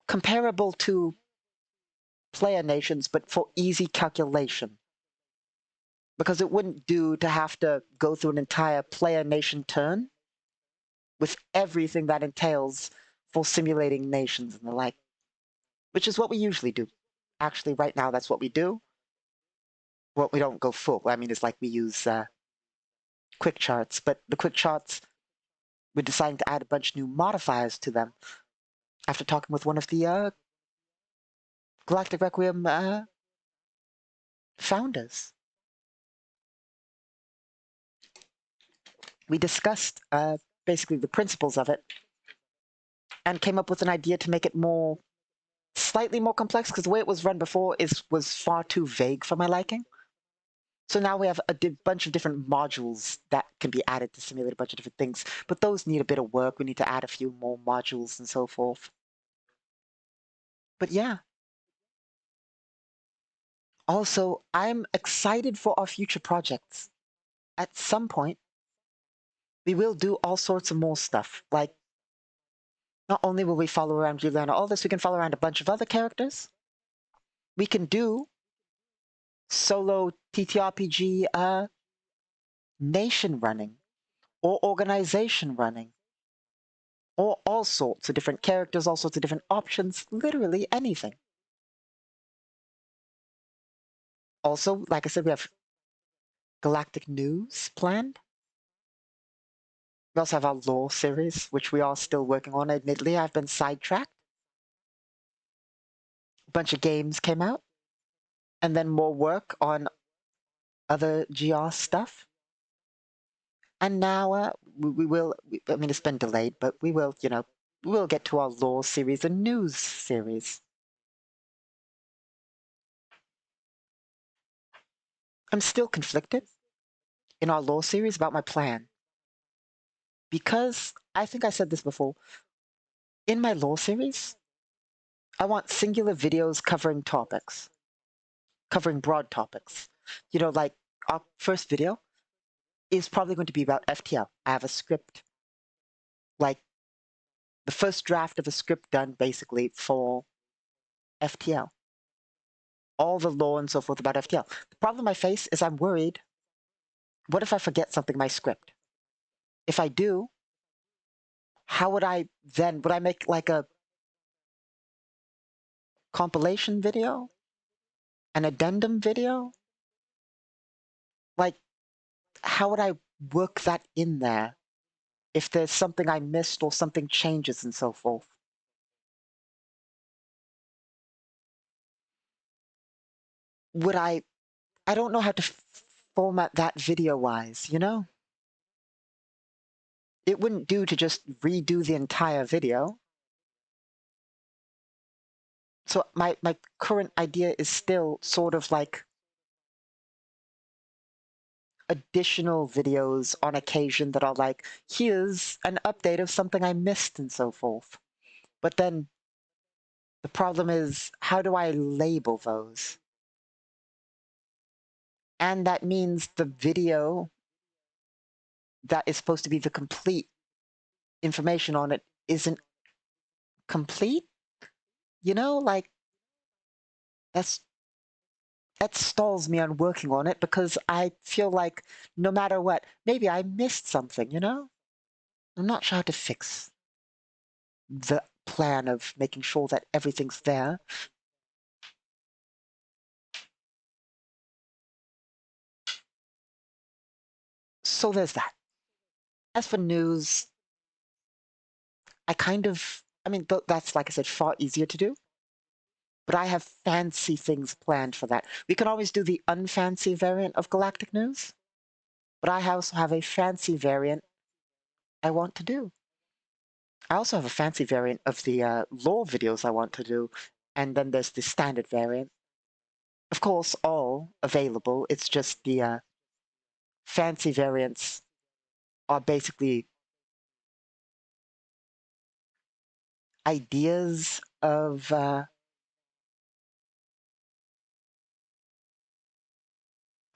comparable to player nations, but for easy calculation. Because it wouldn't do to have to go through an entire player nation turn with everything that entails for simulating nations and the like, which is what we usually do. Actually, right now, that's what we do. Well, we don't go full. I mean, it's like we use quick charts, but the quick charts, we're deciding to add a bunch of new modifiers to them after talking with one of the Galactic Requiem founders. We discussed basically the principles of it and came up with an idea to make it slightly more complex, because the way it was run before was far too vague for my liking. So now we have a bunch of different modules that can be added to simulate a bunch of different things, but those need a bit of work. We need to add a few more modules and so forth. But yeah. Also, I'm excited for our future projects. At some point, we will do all sorts of more stuff. Like, not only will we follow around Juliana Aldous, we can follow around a bunch of other characters. We can do solo TTRPG nation running, or organization running, or all sorts of different characters, all sorts of different options, literally anything. Also, like I said, we have Galactic News planned. We also have our lore series, which we are still working on. Admittedly, I've been sidetracked. A bunch of games came out, and then more work on other GR stuff. And now we will, I mean, it's been delayed, but we will, we will get to our lore series and news series. I'm still conflicted in our lore series about my plan. Because, I think I said this before, in my lore series, I want singular videos covering topics, covering broad topics. Like our first video is probably going to be about FTL. I have a script, like the first draft of a script done basically for FTL. All the lore and so forth about FTL. The problem I face is I'm worried, what if I forget something in my script? If I do, how would I make like a compilation video? An addendum video? Like, how would I work that in there if there's something I missed or something changes and so forth. Would I don't know how to format that video-wise, you know? It wouldn't do to just redo the entire video. So my current idea is still sort of like additional videos on occasion that are like, here's an update of something I missed and so forth. But then the problem is, how do I label those? And that means the video that is supposed to be the complete information on it isn't complete. You know, like that stalls me on working on it because I feel like no matter what, maybe I missed something, you know? I'm not sure how to fix the plan of making sure that everything's there. So there's that. As for news, I mean, that's, like I said, far easier to do. But I have fancy things planned for that. We can always do the unfancy variant of Galactic News, but I also have a fancy variant I want to do. I also have a fancy variant of the lore videos I want to do, and then there's the standard variant. Of course, all available. It's just the fancy variants are basically ideas of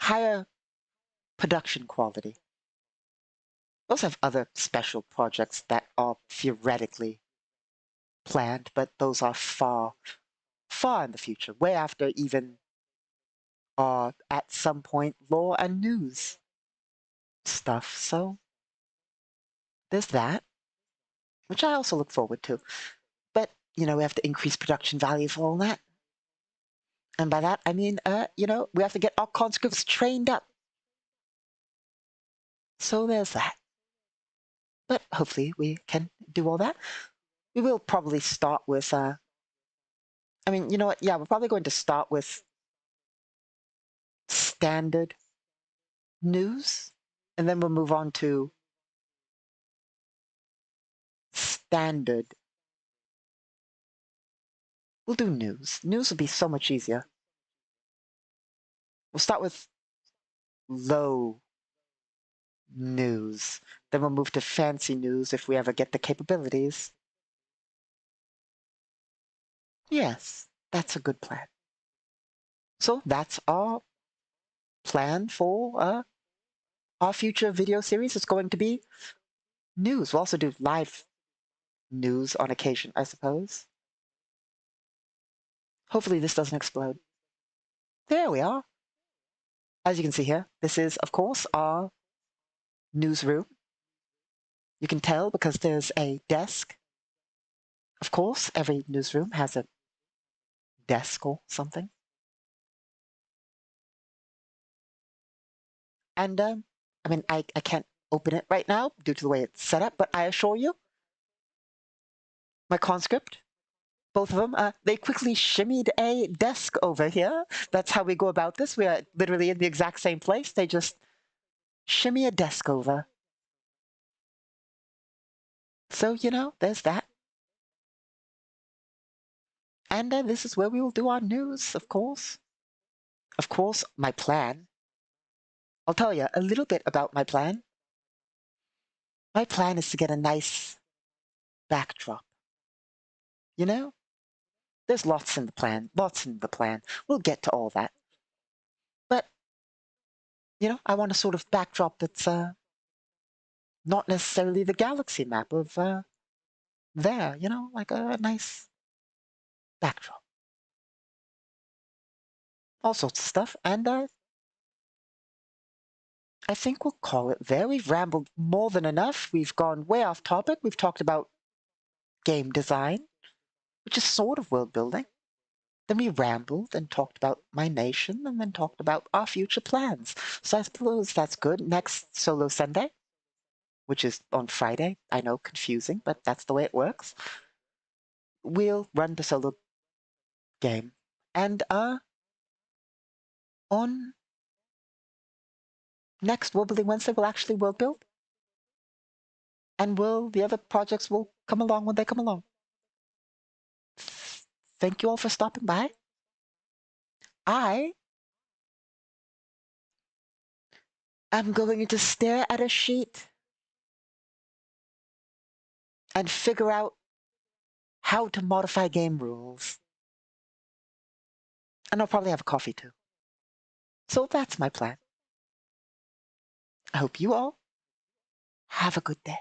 higher production quality. We also have other special projects that are theoretically planned, but those are far, far in the future, way after even at some point lore and news stuff. So there's that, which I also look forward to. But, you know, we have to increase production value for all that. And by that, I mean, you know, we have to get our conscripts trained up. So there's that. But hopefully we can do all that. We will probably start with, I mean, you know what? Yeah, we're probably going to start with standard news, and then we'll move on to standard. We'll do news. News will be so much easier. We'll start with low news. Then we'll move to fancy news if we ever get the capabilities. Yes, that's a good plan. So that's our plan for our future video series. It's going to be news. We'll also do live news on occasion, I suppose. Hopefully this doesn't explode. There we are. As you can see here, this is, of course, our newsroom. You can tell because there's a desk. Of course, every newsroom has a desk or something. And, I mean, I can't open it right now due to the way it's set up, but I assure you, my conscript, both of them, they quickly shimmied a desk over here. That's how we go about this. We are literally in the exact same place. They just shimmy a desk over. So, you know, there's that. And this is where we will do our news, of course. Of course, my plan. I'll tell you a little bit about my plan. My plan is to get a nice backdrop. You know? There's lots in the plan, lots in the plan. We'll get to all that. But, you know, I want a sort of backdrop that's not necessarily the galaxy map of there, you know, like a nice backdrop. All sorts of stuff. And I think we'll call it there. We've rambled more than enough. We've gone way off topic. We've talked about game design, which is sort of world building. Then we rambled and talked about my nation and then talked about our future plans. So I suppose that's good. Next Solo Sunday, which is on Friday. I know, confusing, but that's the way it works. We'll run the solo game. And on next Worldbuilding Wednesday, we'll actually world build. And the other projects will come along when they come along. Thank you all for stopping by. I am going to stare at a sheet and figure out how to modify game rules. And I'll probably have a coffee too. So that's my plan. I hope you all have a good day.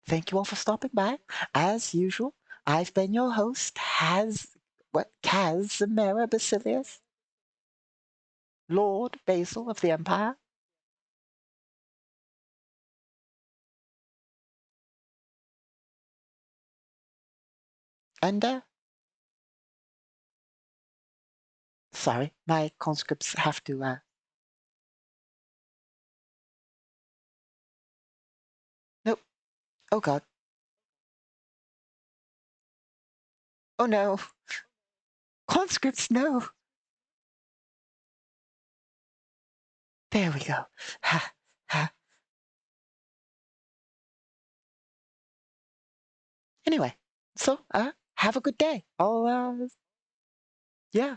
Thank you all for stopping by. As usual, I've been your host, Casimira Basilius, Lord Basil of the Empire. And, sorry, my conscripts have to, nope. Oh god. Oh no. Conscripts, no. There we go. Ha, ha. Anyway, so, have a good day. Yeah.